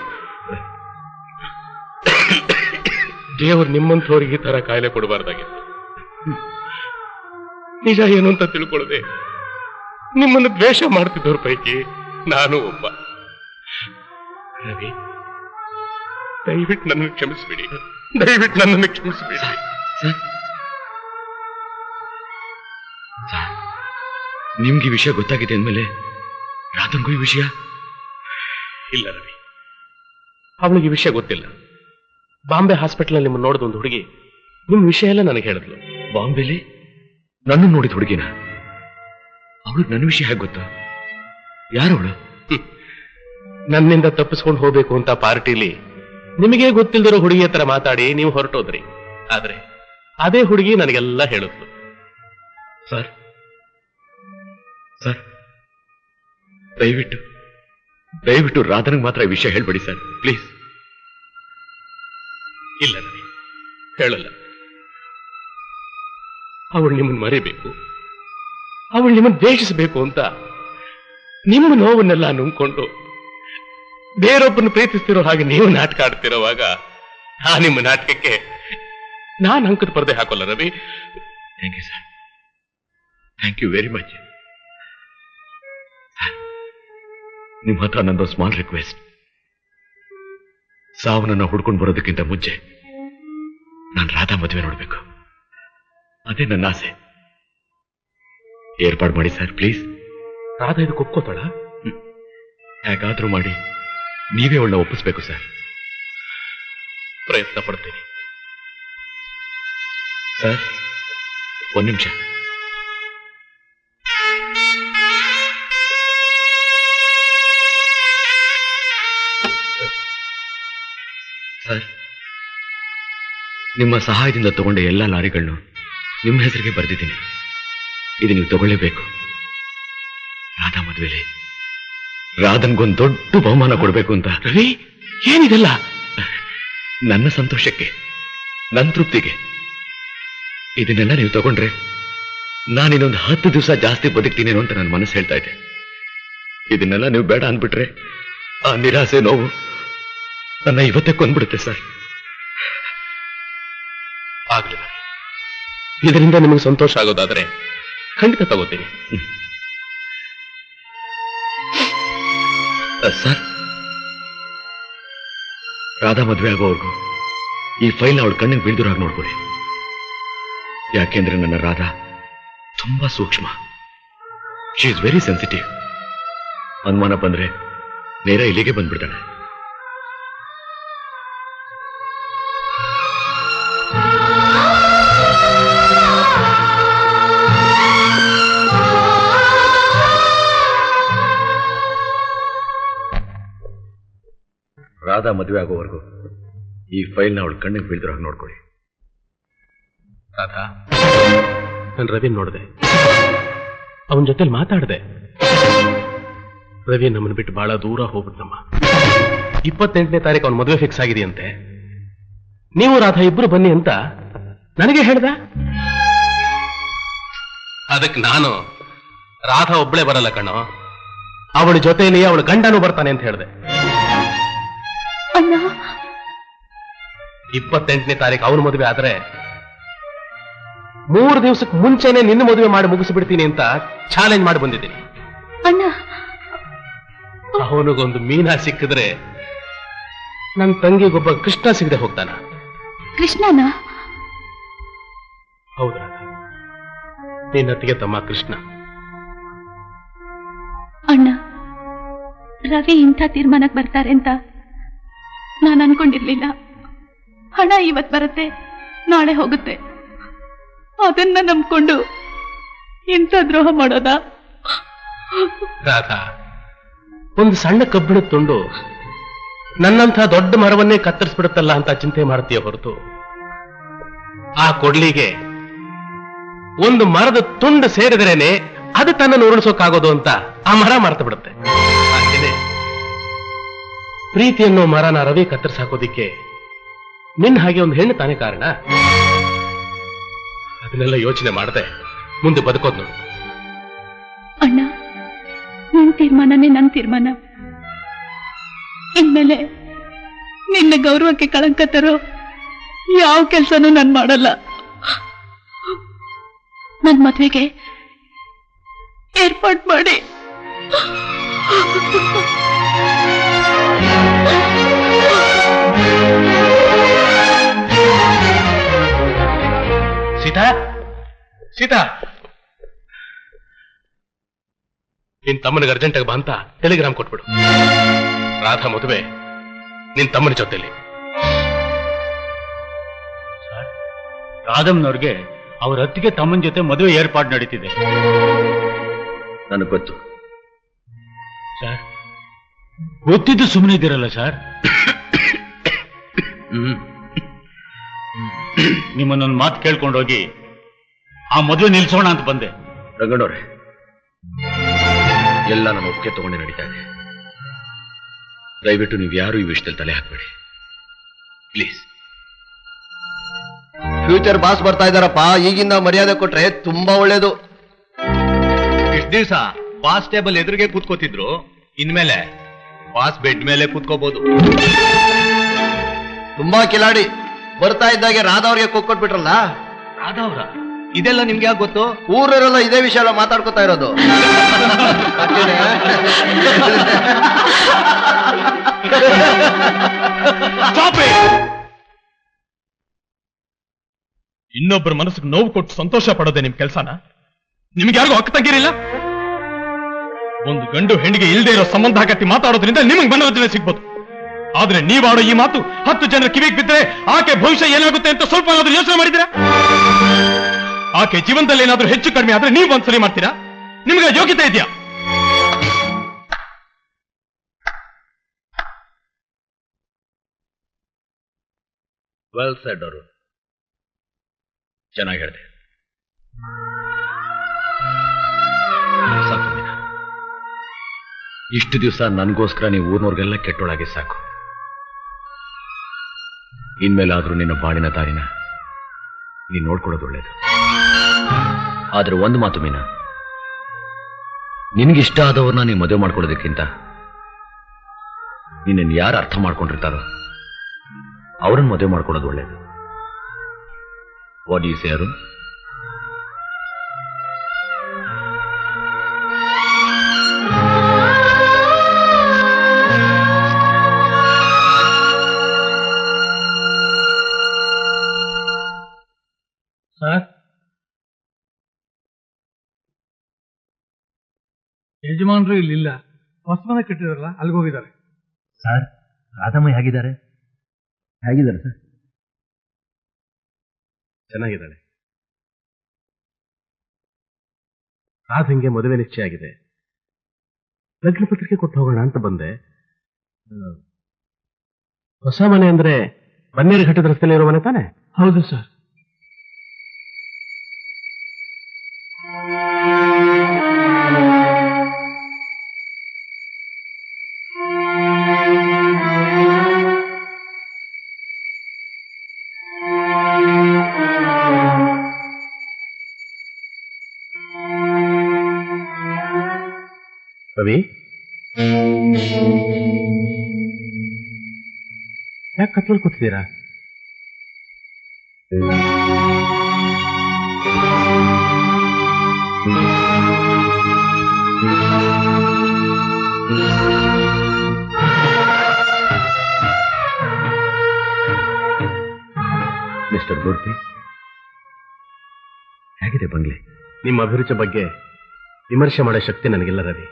ದೇವರು ನಿಮ್ಮಂಥವ್ರಿಗೆ ಈ ತರ ಕಾಯಿಲೆ ಕೊಡಬಾರ್ದಾಗಿತ್ತು. ನಿಜ ಏನು ಅಂತ ತಿಳ್ಕೊಳ್ಳದೆ ನಿಮ್ಮನ್ನು ದ್ವೇಷ ಮಾಡ್ತಿದ್ದವ್ರ ಪೈಕಿ ನಾನು ಒಬ್ಬ. ರವಿ, ದಯವಿಟ್ಟು ನನ್ನನ್ನು ಕ್ಷಮಿಸ್ಬಿಡಿ, ದಯವಿಟ್ಟು ನನ್ನನ್ನು ಕ್ಷಮಿಸ್ಬಿಡಿ. ನಿಮ್ಗೆ ಈ ವಿಷಯ ಗೊತ್ತಾಗಿದೆ ಅಂದ್ಮೇಲೆ ರಾಧನ್ಗೂ ಈ ವಿಷಯ? ಇಲ್ಲ ರವಿ, ಅವಳಿಗೆ ಈ ವಿಷಯ ಗೊತ್ತಿಲ್ಲ. ಬಾಂಬೆ ಹಾಸ್ಪಿಟಲ್ ನಿಮ್ಮನ್ನು ನೋಡಿದ ಒಂದು ಹುಡುಗಿ ನಿಮ್ ವಿಷಯ ಎಲ್ಲ ನನಗೆ ಹೇಳಿದ್ಲು. ಬಾಂಬೆಲಿ ನನ್ನ ನೋಡಿದ ಹುಡುಗಿನ? ಅವಳಿಗೆ ನನ್ನ ವಿಷಯ ಹೇಗೆ ಗೊತ್ತು? ಯಾರವಳು? ನನ್ನಿಂದ ತಪ್ಪಿಸ್ಕೊಂಡು ಹೋಗ್ಬೇಕು ಅಂತ ಪಾರ್ಟಿಲಿ ನಿಮಗೆ ಗೊತ್ತಿಲ್ದಿರೋ ಹುಡುಗಿ ಹತ್ರ ಮಾತಾಡಿ ನೀವು ಹೊರಟೋದ್ರಿ. ಆದ್ರೆ ಅದೇ ಹುಡುಗಿ ನನಗೆಲ್ಲ ಹೇಳಿದ್ಲು. ಸರ್ ಸರ್, ದಯವಿಟ್ಟು ರಾಧನಿಗೆ ಮಾತ್ರ ಈ ವಿಷಯ ಹೇಳ್ಬೇಡಿ ಸರ್, ಪ್ಲೀಸ್. ಇಲ್ಲ ರವಿ, ಹೇಳಲ್ಲ. ಅವಳು ನಿಮ್ಮನ್ನು ಮರಿಬೇಕು, ಅವಳು ನಿಮ್ಮನ್ನು ದ್ವೇಷಿಸಬೇಕು ಅಂತ ನಿಮ್ಮ ನೋವನ್ನೆಲ್ಲ ನುಂಗ್ಕೊಂಡು ಬೇರೊಬ್ಬನ ಪ್ರೀತಿಸ್ತಿರೋ ಹಾಗೆ ನೀವು ನಾಟಕ ಆಡ್ತಿರೋವಾಗ ಆ ನಿಮ್ಮ ನಾಟಕಕ್ಕೆ ನಾನು ಅಂಕದ ಪರದೆ ಹಾಕೋಲ್ಲ Ravi. Thank you sir, thank you very much. ನಿಮ್ಮ ಹತ್ರ ನಂದು ಸ್ಮಾಲ್ ರಿಕ್ವೆಸ್ಟ್. ಸಾವನ್ನ ಹುಡ್ಕೊಂಡು ಬರೋದಕ್ಕಿಂತ ಮುಂಚೆ ನಾನು ರಾಧಾ ಮದುವೆ ನೋಡ್ಬೇಕು. ಅದೇ ನನ್ನ ಆಸೆ. ಏರ್ಪಾಡು ಮಾಡಿ ಸರ್ ಪ್ಲೀಸ್. ರಾಧಾ ಇದಕ್ಕೆ ಒಪ್ಕೋತಾಳ? ಹೇಗಾದ್ರೂ ಮಾಡಿ ನೀವೇ ಅವಳನ್ನ ಒಪ್ಪಿಸ್ಬೇಕು ಸರ್. ಪ್ರಯತ್ನ ಪಡ್ತೀನಿ ಸರ್. ಒಂದು ನಿಮಿಷ. ಸರ್, ನಿಮ್ಮ ಸಹಾಯದಿಂದ ತಗೊಂಡ ಎಲ್ಲ ಲಾರಿಗಳನ್ನು ನಿಮ್ಮ ಹೆಸರಿಗೆ ಬರೆದಿದ್ದೀನಿ. ಇದು ನೀವು ತಗೊಳ್ಳೇಬೇಕು. ರಾಧಾ ಮದುವೆಲಿ ರಾಧನ್ಗೊಂದು ದೊಡ್ಡ ಬಹುಮಾನ ಕೊಡಬೇಕು ಅಂತ. ರವಿ, ಏನಿದೆಲ್ಲ? ನನ್ನ ಸಂತೋಷಕ್ಕೆ, ನನ್ನ ತೃಪ್ತಿಗೆ. ಇದನ್ನೆಲ್ಲ ನೀವು ತಗೊಂಡ್ರೆ ನಾನು ಇನ್ನೊಂದು 10 ದಿವಸ ಜಾಸ್ತಿ ಬದುಕ್ತೀನೇನೋ ಅಂತ ನನ್ನ ಮನಸ್ಸು ಹೇಳ್ತಾ ಇದೆ. ಇದನ್ನೆಲ್ಲ ನೀವು ಬೇಡ ಅಂದ್ಬಿಟ್ರೆ ಆ ನಿರಾಸೆ ನೋವು ನನ್ನ ಇವತ್ತೇ ಕೊಂದ್ಬಿಡುತ್ತೆ ಸರ್. ಆಗ್ಲಿಲ್ಲ, ಇದರಿಂದ ನಿಮಗೆ ಸಂತೋಷ ಆಗೋದಾದ್ರೆ ಖಂಡಿತ ತಗೋತೀನಿ. ಸರ್, ರಾಧಾ ಮದುವೆ ಆಗೋವರೆಗೂ ಈ ಫೈಲ್ನ ಅವಳ ಕಣ್ಣಿಗೆ ಬೀಳ್ದಿರೋ ಹಾಗೆ ನೋಡ್ಕೊಳ್ಳಿ. ಯಾಕೆಂದ್ರೆ ನನ್ನ ರಾಧಾ ತುಂಬಾ ಸೂಕ್ಷ್ಮ. She is very sensitive. ಅನುಮಾನ ಬಂದ್ರೆ ನೇರ ಇಲ್ಲಿಗೆ ಬಂದ್ಬಿಡ್ತಾಳೆ. ರಾಧಾ ಮದುವೆ ಆಗೋವರೆಗೂ ಈ ಫೈಲ್ನ ಅವಳ ಕಣ್ಣಿಗೆ ಬೀಳ್ದಿರೋ ಹಾಗೆ ನೋಡ್ಕೊಳ್ಳಿ. ರಾಧಾ, ನಾನು ರವಿ ನೋಡಿದೆ, ಅವನ ಜೊತೆಲಿ ಮಾತಾಡಿದೆ. ರವಿ ನಮ್ಮನ್ನು ಬಿಟ್ಟು ಬಹಳ ದೂರ ಹೋಗ್ಬಿಟ್ನಮ್ಮ. 28ನೇ ತಾರೀಕು ಅವನ ಮದುವೆ ಫಿಕ್ಸ್ ಆಗಿದೆಯಂತೆ. ನೀವು ರಾಧಾ ಇಬ್ರು ಬನ್ನಿ ಅಂತ ನನಗೆ ಹೇಳ್ದ. ಅದಕ್ಕೆ ನಾನು ರಾಧಾ ಒಬ್ಬಳೇ ಬರಲ್ಲ ಕಣೋ, ಅವಳ ಜೊತೆಯಲ್ಲಿ ಅವಳ ಗಂಡನೂ ಬರ್ತಾನೆ ಅಂತ ಹೇಳಿದೆ. 28ನೇ ತಾರೀಕು ಅವನ ಮದುವೆ ಆದ್ರೆ 3 ದಿವಸಕ್ಕೆ ಮುಂಚೆನೆ ನಿನ್ನ ಮದುವೆ ಮಾಡಿ ಮುಗಿಸಿಬಿಡ್ತೀನಿ ಅಂತ ಚಾಲೆಂಜ್ ಮಾಡಿ ಬಂದಿದ್ದೀನಿ. ಅಣ್ಣ, ಅವನಿಗೊಂದು ಮೀನಾ ಸಿಕ್ಕಿದ್ರೆ ನನ್ನ ತಂಗಿಗೊಬ್ಬ ಕೃಷ್ಣ ಸಿಗದೆ ಹೋಗ್ತಾನ. ಕೃಷ್ಣನ? ಹೌದಾ? ನಿನ್ನತ್ತಿಗೆ ತಮ್ಮ ಕೃಷ್ಣ. ಅಣ್ಣ, ರವಿ ಇಂಥ ತೀರ್ಮಾನಕ್ಕೆ ಬರ್ತಾರೆ ಅಂತ ನಾನು ಅನ್ಕೊಂಡಿರ್ಲಿಲ್ಲ. ಹಣ ಇವತ್ತು ಬರುತ್ತೆ, ನಾಳೆ ಹೋಗುತ್ತೆ. ಅದನ್ನ ನಂಬ್ಕೊಂಡು ಇಂಥ ದ್ರೋಹ ಮಾಡೋದಾ? ರಾಧಾ, ಒಂದು ಸಣ್ಣ ಕಬ್ಬಿಣದ ತುಂಡು ನನ್ನಂಥ ದೊಡ್ಡ ಮರವನ್ನೇ ಕತ್ತರಿಸ್ಬಿಡುತ್ತಲ್ಲ ಅಂತ ಚಿಂತೆ ಮಾಡ್ತೀಯ ಹೊರತು, ಆ ಕೊಡ್ಲಿಗೆ ಒಂದು ಮರದ ತುಂಡು ಸೇರಿದ್ರೇನೆ ಅದು ತನ್ನನ್ನು ಉರುಳಿಸೋಕ್ಕಾಗೋದು ಅಂತ ಆ ಮರ ಮರ್ತು ಬಿಡುತ್ತೆ. ಹಾಗೇನೆ ಪ್ರೀತಿ ಅನ್ನೋ ಮರನ ರವಿ ಕತ್ತರಿಸಾಕೋದಿಕ್ಕೆ ನಿನ್ನ ಹಾಗೆ ಒಂದು ಹೆಣ್ಣು ತಾನೇ ಕಾರಣ. ಅದನ್ನೆಲ್ಲ ಯೋಚನೆ ಮಾಡದೆ ಮುಂದೆ ಬದುಕೋದು ನೋಡು. ಅಣ್ಣ, ನಿನ್ ತೀರ್ಮಾನನೇ ನನ್ನ ತೀರ್ಮಾನ. ಇನ್ಮೇಲೆ ನಿನ್ನ ಗೌರವಕ್ಕೆ ಕಳಂಕ ತರೋ ಯಾವ ಕೆಲಸನೂ ನಾನು ಮಾಡಲ್ಲ. ನನ್ನ ಮದುವೆಗೆ ಏರ್ಪಾಟ್ ಮಾಡಿ. ಸೀತಾ, ಸೀತಾ, ನಿನ್ ತಮ್ಮನಿಗೆ ಅರ್ಜೆಂಟಾಗಿ ಬಾ ಅಂತ ಟೆಲಿಗ್ರಾಮ್ ಕೊಟ್ಬಿಡು. ರಾಧಾ ಮದುವೆ ನಿನ್ ತಮ್ಮನ ಜೊತೆಲಿ. ರಾಧಮ್ನವ್ರಿಗೆ ಅವ್ರ ಅತ್ತಿಗೆ ತಮ್ಮನ ಜೊತೆ ಮದುವೆ ಏರ್ಪಾಡು ನಡೀತಿದೆ. ನನಗೆ ಗೊತ್ತು ಸರ್. ಗೊತ್ತಿದ್ದು ಸುಮ್ಮನೆ ಇದ್ದೀರಲ್ಲ ಸರ್. ನಿಮ್ಮನ್ನೊಂದು ಮಾತು ಕೇಳ್ಕೊಂಡೋಗಿ ಆ ಮದುವೆ ನಿಲ್ಸೋಣ ಅಂತ ಬಂದೆ. ರಂಗಣ್ಣವ್ರೆ, ಎಲ್ಲ ನಮ್ಮ ಒಪ್ಪಿಗೆ ತಗೊಂಡೆ ನಡೀತಾ ಇದೆ. ದಯವಿಟ್ಟು ನೀವು ಯಾರು ಈ ವಿಷಯದಲ್ಲಿ ತಲೆ ಹಾಕಬೇಡಿ ಪ್ಲೀಸ್. ಫ್ಯೂಚರ್ ಬಾಸ್ ಬರ್ತಾ ಇದ್ದಾರಪ್ಪ, ಈಗಿಂದ ಮರ್ಯಾದೆ ಕೊಟ್ರೆ ತುಂಬಾ ಒಳ್ಳೇದು. ಇಷ್ಟು ದಿವಸ ಬಾಸ್ ಟೇಬಲ್ ಎದುರಿಗೆ ಕೂತ್ಕೋತಿದ್ರು, ಇನ್ಮೇಲೆ ಬಾಸ್ ಬೆಡ್ ಮೇಲೆ ಕೂತ್ಕೋಬಹುದು. ತುಂಬಾ ಕಿಲಾಡಿ. ಬರ್ತಾ ಇದ್ದಾಗೆ ರಾಧವ್ರಿಗೆ ಕೊಟ್ಬಿಟ್ರಲ್ಲ. ರಾಧವ್ರ ಇದೆಲ್ಲ ನಿಮ್ಗೆ ಯಾಕೆ ಗೊತ್ತು? ಊರರೆಲ್ಲ ಇದೇ ವಿಷಯ ಎಲ್ಲ ಮಾತಾಡ್ಕೊತಾ ಇರೋದು. ಇನ್ನೊಬ್ಬರ ಮನಸ್ಸಿಗೆ ನೋವು ಕೊಟ್ಟು ಸಂತೋಷ ಪಡೋದೆ ನಿಮ್ ಕೆಲ್ಸನ? ನಿಮ್ಗೆ ಯಾರಿಗೂ ಅಕ್ಕ ತಂಗಿರಿಲ್ಲ? ಒಂದು ಗಂಡು ಹೆಣ್ಣಿಗೆ ಇಲ್ಲದೆ ಇರೋ ಸಂಬಂಧ ಕಟ್ಟಿ ಮಾತಾಡೋದ್ರಿಂದ ನಿಮಗೆ ಮನೋರಂಜನೆ ಸಿಗ್ಬೋದು. ಆದ್ರೆ ನೀವಾಡೋ ಈ ಮಾತು 10 ಜನರ ಕಿವಿಗೆ ಬಿದ್ದರೆ ಆಕೆ ಭವಿಷ್ಯ ಏನಾಗುತ್ತೆ ಅಂತ ಸ್ವಲ್ಪ ಏನಾದ್ರೂ ಯೋಚನೆ ಮಾಡಿದ್ದೀರಾ? ಆಕೆ ಜೀವನದಲ್ಲಿ ಏನಾದ್ರೂ ಹೆಚ್ಚು ಕಡಿಮೆ ಆದ್ರೆ ನೀವು ಒಂದ್ಸಲಿ ಮಾಡ್ತೀರಾ? ನಿಮ್ಗೆ ಯೋಗ್ಯತೆ ಇದೆಯಾ? ವೆಲ್ ಸೆಡ್ ಅವರು, ಚೆನ್ನಾಗಿ ಹೇಳಿದೆ. ಸಾಕು ಮೀನಾ, ಇಷ್ಟು ದಿವಸ ನನಗೋಸ್ಕರ ನೀವು ಊರ್ನವ್ರಿಗೆಲ್ಲ ಕೆಟ್ಟೊಳಗೆ ಸಾಕು. ಇನ್ಮೇಲಾದ್ರೂ ನಿನ್ನ ಬಾಳಿನ ದಾರಿನ ನೀನು ನೋಡ್ಕೊಳ್ಳೋದು ಒಳ್ಳೇದು. ಆದ್ರೆ ಒಂದು ಮಾತು ಮೀನಾ, ನಿನಗಿಷ್ಟ ಆದವ್ರನ್ನ ನೀವು ಮದುವೆ ಮಾಡ್ಕೊಳ್ಳೋದಕ್ಕಿಂತ ನಿನ್ನನ್ನು ಯಾರು ಅರ್ಥ ಮಾಡ್ಕೊಂಡಿರ್ತಾರೋ ಅವ್ರನ್ನ ಮದುವೆ ಮಾಡ್ಕೊಳ್ಳೋದು ಒಳ್ಳೇದು. What you say Arun? Sir, ಯಜಮಾನರು ಇಲ್ಲಿಲ್ಲ. ಹೊಸ ಮನೆ ಕಟ್ಟಿದಾರಲ್ಲ, ಅಲ್ಲಿಗೆ ಹೋಗಿದ್ದಾರೆ. ಸರ್, ರಾಧಮ್ಮ ಹೇಗಿದ್ದಾರೆ? ಹೇಗಿದ್ದಾರೆ ಸರ್? ಚೆನ್ನಾಗಿದ್ದಾಳೆ. ರಾಧಂಗೆ ಮದುವೆ ನಿಶ್ಚಯ ಆಗಿದೆ. ಲಗ್ನ ಪತ್ರಿಕೆ ಕೊಟ್ಟು ಹೋಗೋಣ ಅಂತ ಬಂದೆ. ಹೊಸ ಮನೆ ಅಂದ್ರೆ ಬನ್ನೇರು ಘಟ್ಟದ ರಸ್ತೆಯಲ್ಲಿ ಇರೋ ಮನೆ ತಾನೆ? ಹೌದು ಸರ್. ರವಿ, ಯಾಕೆ ಕತ್ಲಲ್ಲಿ ಕೂತಿದ್ದೀರಾ? ಮಿಸ್ಟರ್ ಮೂರ್ತಿ, ಹೇಗಿದೆ ಬಂಗ್ಲೆ? ನಿಮ್ಮ ಅಭಿರುಚಿ ಬಗ್ಗೆ ವಿಮರ್ಶೆ ಮಾಡೋ ಶಕ್ತಿ ನನಗಿಲ್ಲ ರವಿ.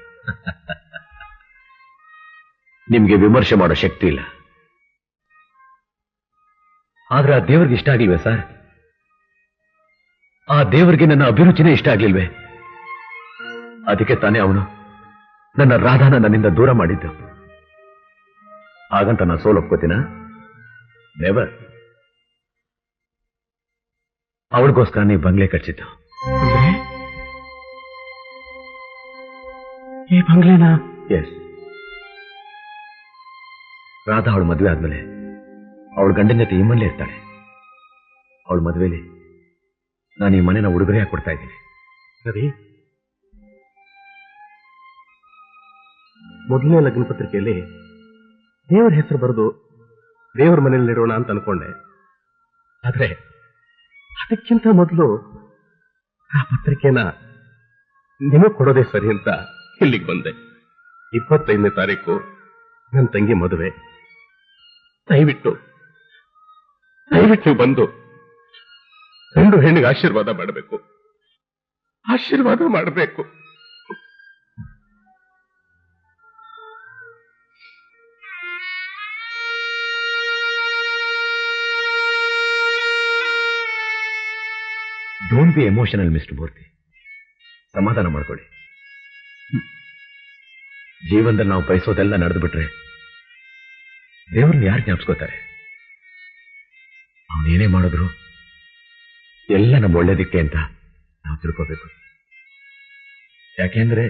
ನಿಮ್ಗೆ ವಿಮರ್ಶೆ ಮಾಡೋ ಶಕ್ತಿ ಇಲ್ಲ, ಆದ್ರೆ ಆ ದೇವ್ರಿಗೆ ಇಷ್ಟ ಆಗ್ಲಿಲ್ವೇ ಸರ್? ಆ ದೇವರಿಗೆ ನನ್ನ ಅಭಿರುಚಿನೇ ಇಷ್ಟ ಆಗ್ಲಿಲ್ವೇ? ಅದಕ್ಕೆ ತಾನೇ ಅವನು ನನ್ನ ರಾಧಾನ ನನ್ನಿಂದ ದೂರ ಮಾಡಿದ್ದು. ಹಾಗಂತ ನಾನು ಸೋಲು ಒಪ್ಕೋತೀನ? ನೆವರ್. ಅವಳಿಗೋಸ್ಕರ ನೀವು ಬಂಗ್ಲೆ ಕಟ್ಸಿದ್ದು. ಈ ಬಂಗ್ಲೆನಾ? ಎಸ್. ರಾಧಾ ಅವಳ ಮದುವೆ ಆದ್ಮೇಲೆ ಅವಳ ಗಂಡನ ಜೊತೆ ಈ ಮನೇಲೆ ಇರ್ತಾಳೆ. ಅವಳ ಮದುವೆಲಿ ನಾನು ಈ ಮನೆನ ಉಡುಗೊರೆಯಾಗಿ ಕೊಡ್ತಾ ಇದ್ದೀನಿ. ಸರಿ, ಮೊದಲನೇ ಲಗ್ನ ಪತ್ರಿಕೆಯಲ್ಲಿ ದೇವರ ಹೆಸರು ಬರೆದು ದೇವರ ಮನೆಯಲ್ಲಿ ಇಡೋಣ ಅಂತ ಅನ್ಕೊಂಡೆ. ಆದ್ರೆ ಅದಕ್ಕಿಂತ ಮೊದಲು ಆ ಪತ್ರಿಕೆನ ನಿಮಗೆ ಕೊಡೋದೇ ಸರಿ ಅಂತ ಇಲ್ಲಿಗೆ ಬಂದೆ. 25ನೇ ತಾರೀಕು ನನ್ನ ತಂಗಿ ಮದುವೆ. ದಯವಿಟ್ಟು ಬಂದು ಗಂಡು ಹೆಣ್ಣಿಗೆ ಆಶೀರ್ವಾದ ಮಾಡಬೇಕು. ಡೋಂಟ್ ಬಿ ಎಮೋಷನಲ್ ಮಿಸ್ಟರ್ ಮೂರ್ತಿ. ಸಮಾಧಾನ ಮಾಡ್ಕೊಳ್ಳಿ. ಜೀವನದಲ್ಲಿ ನಾವು ಬಯಸೋದೆಲ್ಲ ನಡೆದು ಬಿಟ್ರೆ ದೇವ್ರನ್ನ ಯಾರು ಜ್ಞಾಪಿಸ್ಕೋತಾರೆ? ಅವನೇನೇ ಮಾಡಿದ್ರು ಎಲ್ಲ ನಮ್ಮ ಒಳ್ಳೇದಕ್ಕೆ ಅಂತ ನಾವು ತಿಳ್ಕೋಬೇಕು. ಯಾಕೆಂದ್ರೆ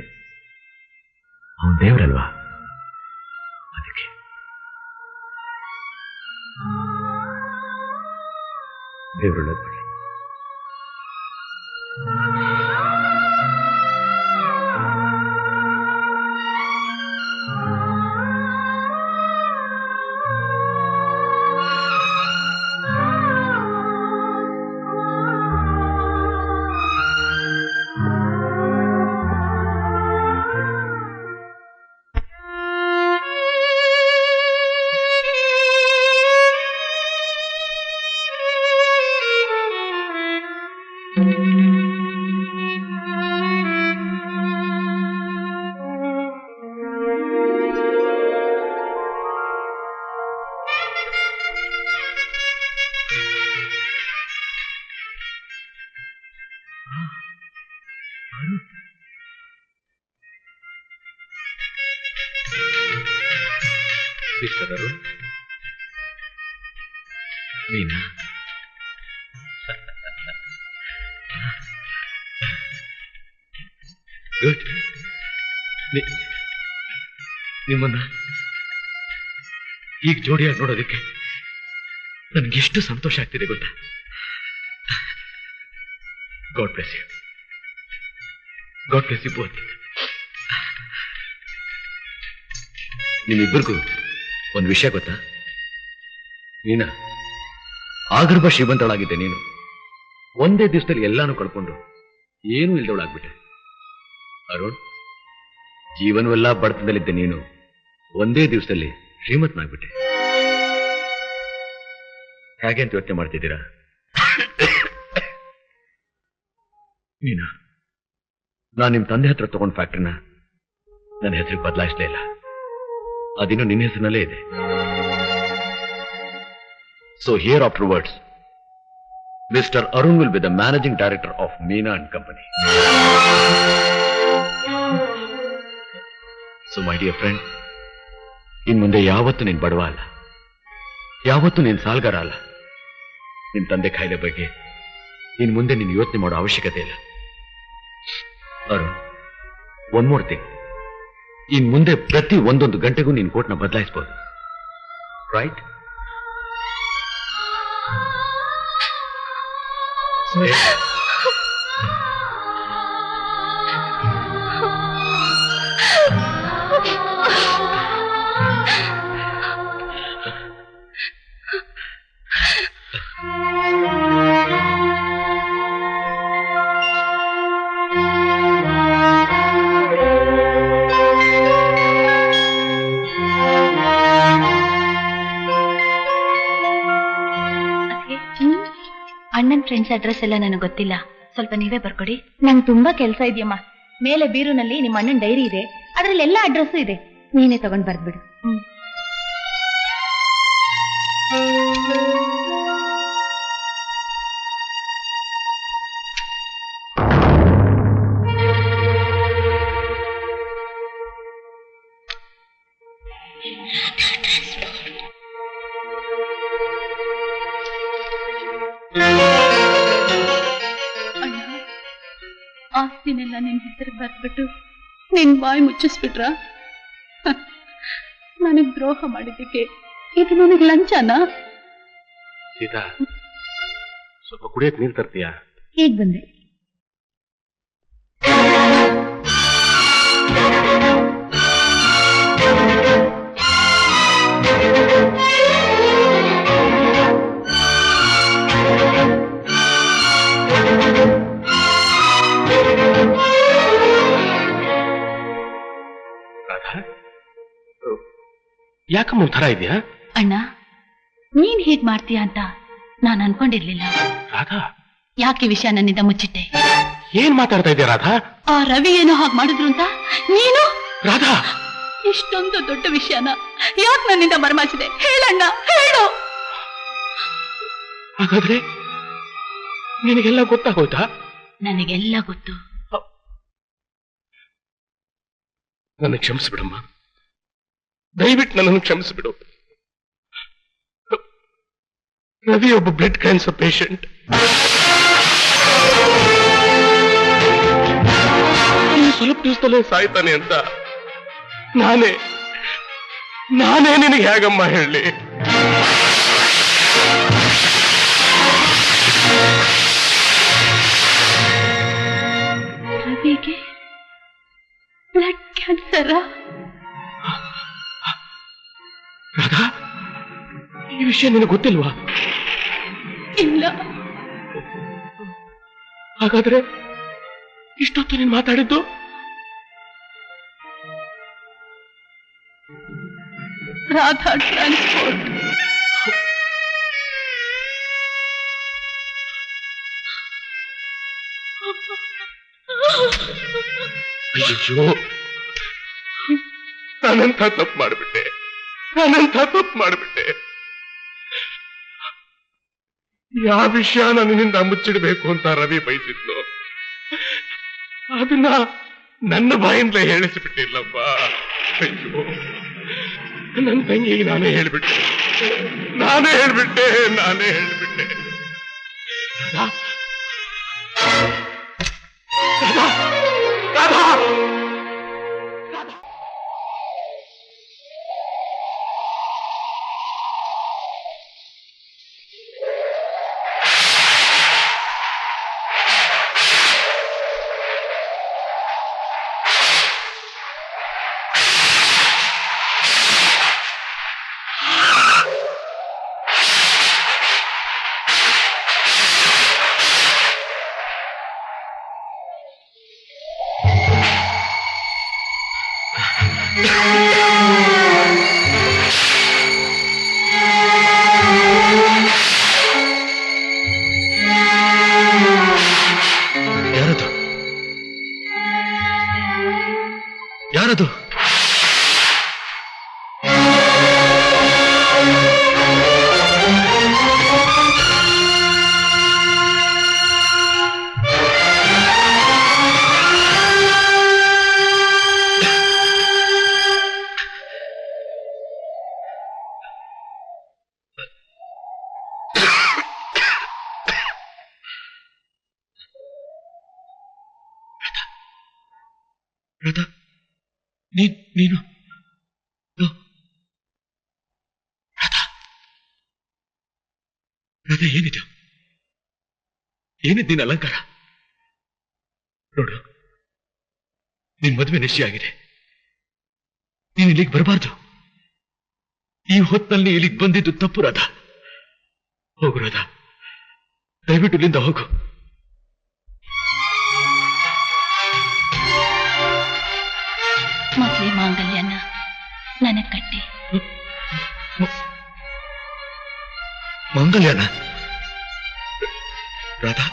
ಅವನ ದೇವರಲ್ವಾ? ಅದಕ್ಕೆ ದೇವರೊಳ್ಳೇದು ಮಾಡಲಿ. Mister Arun, Meena, good. ನಿಮ್ಮನ್ನ ಈಗ ಜೋಡಿಯಾಗಿ ನೋಡೋದಕ್ಕೆ ನನ್ಗೆಷ್ಟು ಸಂತೋಷ ಆಗ್ತಿದೆ ಗೊತ್ತಾ? God bless you. God bless you both. ನಿಮ್ಮಿಬ್ಬರಿಗೂ ಒಂದು ವಿಷಯ ಗೊತ್ತಾ? ನೀನಾ ಆಗರ್ಭ ಶ್ರೀಮಂತಳಾಗಿದ್ದೆ. ನೀನು ಒಂದೇ ದಿವಸದಲ್ಲಿ ಎಲ್ಲಾನು ಕಳ್ಕೊಂಡು ಏನೂ ಇಲ್ದವಳಾಗ್ಬಿಟ್ಟೆ. ಅರುಣ್, ಜೀವನವೆಲ್ಲ ಬಡತನದಲ್ಲಿದ್ದೆ. ನೀನು ಒಂದೇ ದಿವಸದಲ್ಲಿ ಶ್ರೀಮಂತನಾಗ್ಬಿಟ್ಟೆ. ಹೇಗೆ ಅಂತ ಯೋಚನೆ ಮಾಡ್ತಿದ್ದೀರಾ? ಮೀನಾ, ನಾನು ನಿಮ್ಮ ತಂದೆ ಹತ್ರ ತಗೊಂಡ್ ಫ್ಯಾಕ್ಟ್ರಿನ ನನ್ನ ಹೆಸರಿಗೆ ಬದಲಾಯಿಸಲೇ ಇಲ್ಲ. ಅದಿನ್ನು ನಿನ್ನ ಹೆಸರಿನಲ್ಲೇ ಇದೆ. So here afterwards Mr. Arun will be the managing director of Meena and Company. So my dear friend, ಇನ್ ಮುಂದೆ ಯಾವತ್ತೂ ನೀನು ಬಡವ ಅಲ್ಲ, ಯಾವತ್ತೂ ನೀನು ಸಾಲ್ಗಾರ ಅಲ್ಲ. ನಿನ್ನ ತಂದೆ ಕಾಯಿಲೆ ಬಗ್ಗೆ ಇನ್ ಮುಂದೆ ನೀನು ಯೋಚನೆ ಮಾಡೋ ಅವಶ್ಯಕತೆ ಇಲ್ಲ. ಅರುಣ್, ಒನ್ ಮೋರ್ ಥಿಂಗ್, ಇನ್ ಮುಂದೆ ಪ್ರತಿ ಒಂದೊಂದು ಗಂಟೆಗೂ ನೀನು ಕೋಟ್ನ ಬದಲಾಯಿಸಬಹುದು. ರೈಟ್? ಅಣ್ಣನ್ ಫ್ರೆಂಡ್ಸ್ ಅಡ್ರೆಸ್ ಎಲ್ಲ ನನಗೆ ಗೊತ್ತಿಲ್ಲ, ಸ್ವಲ್ಪ ನೀವೇ ಬರ್ಕೊಡಿ. ನಂಗೆ ತುಂಬಾ ಕೆಲಸ ಇದೆಯಮ್ಮ. ಮೇಲೆ ಬೀರುನಲ್ಲಿ ನಿಮ್ಮ ಅಣ್ಣನ ಡೈರಿ ಇದೆ, ಅದ್ರಲ್ಲಿ ಎಲ್ಲ ಅಡ್ರೆಸ್ ಇದೆ. ನೀನೇ ತಗೊಂಡ್ ಬರ್ದ್ಬಿಡು. ಆಸ್ತಿನೆಲ್ಲ ನಿನ್ ಹೆಸರು ಬರ್ಬಿಟ್ಟು ನಿನ್ ಬಾಯಿ ಮುಚ್ಚಿಸ್ಬಿಟ್ರ? ನನಗ್ ದ್ರೋಹ ಮಾಡಿದ್ದಕ್ಕೆ ಇದು ನನಗ್ ಲಂಚನಾ? ಸೀತಾ, ಸ್ವಲ್ಪ ಕುಡಿಯಕ್ ನೀರು ತರ್ತೀಯಾ? ಈಗ ಬಂದೆ. ಯಾಕಮ್ಮ ಒಂಥರ ಇದೆಯಾ? ಅಣ್ಣ, ನೀನ್ ಹೀಗ್ ಮಾಡ್ತೀಯ ಅಂತ ನಾನ್ ಅನ್ಕೊಂಡಿರ್ಲಿಲ್ಲ. ರಾಧಾ, ಯಾಕೆ ವಿಷಯ ನನ್ನಿಂದ ಮುಚ್ಚಿಟ್ಟೆ? ಏನ್ ಮಾತಾಡ್ತಾ ಇದೆಯಾ ರಾಧಾ? ಆ ರವಿ ಏನೋ ಹಾಗೆ ಮಾಡಿದ್ರು ಅಂತ ನೀನು? ರಾಧಾ, ಇಷ್ಟೊಂದು ದೊಡ್ಡ ವಿಷಯನ ಯಾಕೆ ನನ್ನಿಂದ ಮರೆಮಾಚಿದೆ? ಹೇಳಣ್ಣ, ಹೇಳು. ಹಾಗಾದ್ರೆ ನಿನಗೆಲ್ಲ ಗೊತ್ತಾಗೋಯ್ತಾ? ನನಗೆಲ್ಲ ಗೊತ್ತು. ನನ್ನ ಕ್ಷಮಿಸ್ಬಿಡಮ್ಮ, ದಯವಿಟ್ಟು ನನ್ನನ್ನು ಕ್ಷಮಿಸಿಬಿಡು. ರವಿ ಒಬ್ಬ ಬ್ಲಡ್ ಕ್ಯಾನ್ಸರ್ ಪೇಷಂಟ್. ಇನ್ನು ಸ್ವಲ್ಪ ದಿವಸದಲ್ಲೇ ಸಾಯ್ತಾನೆ ಅಂತ ನಾನೇ ನಿನಗೆ ಹೇಗಮ್ಮ ಹೇಳಿ? ರವಿಗೆ ಬ್ಲಡ್ ಕ್ಯಾನ್ಸರ್? ರಾಧಾ, ಈ ವಿಷಯ ನಿನಗೆ ಗೊತ್ತಿಲ್ವಾ? ಇಲ್ಲ. ಹಾಗಾದ್ರೆ ಇಷ್ಟೊತ್ತು ನೀನು ಮಾತಾಡಿದ್ದು? ರಾಧಾ ಟ್ರಾನ್ಸ್ಪೋರ್ಟ್. ಅಯ್ಯೋ, ನಾನೆಂಥ ತಪ್ಪು ಮಾಡಿಬಿಟ್ಟೆ. ಯಾವ ವಿಷಯ ನನ್ನಿಂದ ಮುಚ್ಚಿಡಬೇಕು ಅಂತ ರವಿ ಬಯಸಿದ್ನು, ಅದನ್ನ ನನ್ನ ಬಾಯಿಂದ ಹೇಳಿಸಿಬಿಟ್ಟಿಲ್ಲಪ್ಪ. ಅಯ್ಯೋ. ನನ್ನ ತಂಗಿಗೆ ನಾನೇ ಹೇಳ್ಬಿಟ್ಟೆ. ಯಾರದು? ರಾಧಾ, ನೀನು ರಾಧಾ, ಏನಿದೆ? ಏನಿದ್ ನಿನ್ನ ಅಲಂಕಾರ? ನೋಡು, ನಿನ್ ಮದುವೆ ನಿಶ್ಚಯ ಆಗಿದೆ. ನೀನು ಇಲ್ಲಿಗೆ ಬರಬಾರ್ದು. ಈ ಹೊತ್ತಲ್ಲಿ ಇಲ್ಲಿಗೆ ಬಂದಿದ್ದು ತಪ್ಪು ರಾಧಾ. ಹೋಗು ರಾಧಾ, ದಯವಿಟ್ಟು ಇಲ್ಲಿಂದ ಹೋಗು. ಮೊದಲೇ ಮಾಂಗಲ್ಯನ ನನಗ್ ಕಟ್ಟಿ. ಮಾಂಗಲ್ಯನ? ರಾಧಾ,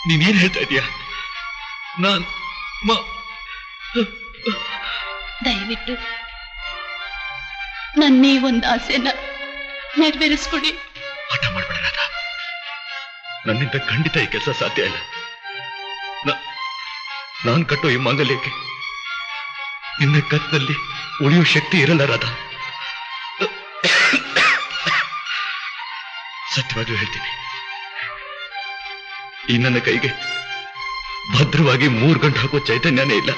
ನೀನೇನ್ ಹೇಳ್ತಾ ಇದೀಯ? ದಯವಿಟ್ಟು ನನ್ನೀ ಒಂದು ಆಸೆನ ನೆರವೇರಿಸ್ಕೊಡಿ. ಆಟ ಮಾಡ್ಬೇಡ ರಾಧಾ, ನನ್ನಿಂದ ಖಂಡಿತ ಈ ಕೆಲಸ ಸಾಧ್ಯ ಇಲ್ಲ. ನಾನ್ ಕಟ್ಟೋ ಈ ಮಾಂಗಲ್ಯಕ್ಕೆ ನಿನ್ನ ಕತ್ತಲ್ಲಿ ಉಳಿಯೋ ಶಕ್ತಿ ಇರಲ್ಲ ರಾಧಾ. ಸತ್ಯವಾಗ್ಲೂ ಹೇಳ್ತೀನಿ, ಈ ನನ್ನ ಕೈಗೆ ಭದ್ರವಾಗಿ 3 ಗಂಟೆ ಹಾಕೋ ಚೈತನ್ಯನೇ ಇಲ್ಲ.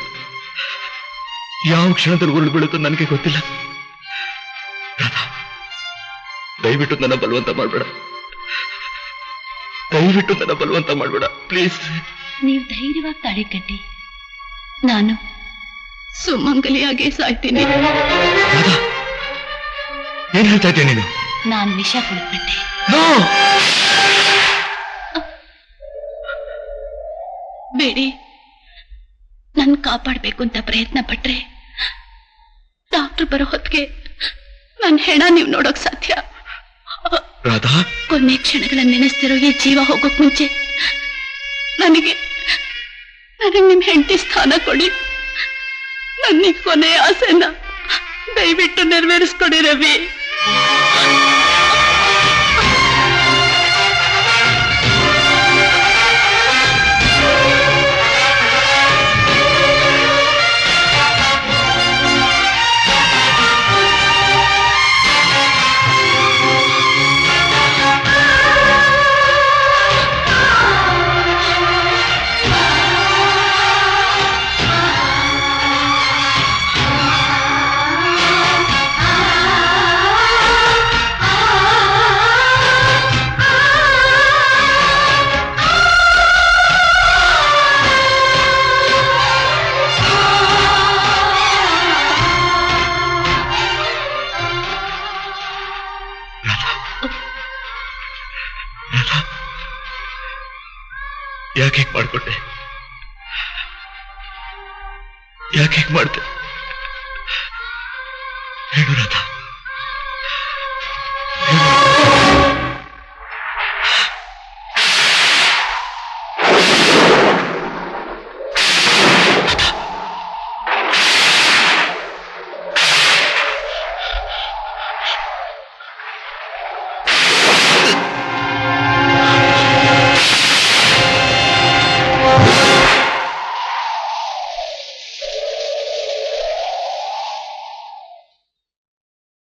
ಯಾವ ಕ್ಷಣದಲ್ಲಿ ಉರುಳು ಬೀಳುತ್ತೋ ನನಗೆ ಗೊತ್ತಿಲ್ಲ. ರಾಧಾ, ದಯವಿಟ್ಟು ನನ್ನ ಬಲವಂತ ಮಾಡಬೇಡ. ಪ್ಲೀಸ್. ನೀವು ಧೈರ್ಯವಾಗಿ ತಾಳಿ ಕಟ್ಟಿ, ನಾನು ಸುಮಂಗಲಿಯಾಗಿ ಸಾಯ್ತೀನಿ. ಏನ್ ಹೇಳ್ತಾ ಇದ್ದೆ ನೀನು? ನಾನು ವಿಷ ಕುಡಿದ್ಬಿಟ್ಟೆ. ಬೇಡಿ, ನನ್ ಕಾಪಾಡ್ಬೇಕು ಅಂತ ಪ್ರಯತ್ನ ಪಟ್ರೆ ಡಾಕ್ಟರ್ ಬರೋ ಹೊತ್ತಿಗೆ ನನ್ನ ಹೆಣ ನೀವು ನೋಡೋಕ್ ಸಾಧ್ಯ. ರಾಧಾ, ಕೊನೆ ಕ್ಷಣಗಳನ್ನ ನೆನೆಸ್ತಿರೋ ಈ ಜೀವ ಹೋಗೋಕ್ ಮುಂಚೆ ನನಗೆ ನಿಮ್ ಹೆಂಡತಿ ಸ್ಥಾನ ಕೊಡಿ. ನನ್ನ ಕೊನೆ ಆಸೆನ ದಯವಿಟ್ಟು ನೆರವೇರಿಸ್ಕೊಡಿ ರವಿ. ಯಾಕೆ ಮಾಡ್ಕೊಂಡೆ? ಯಾಕೆ ಮಾಡ್ದೆ? ಹೇಳು ರಾಧಾ.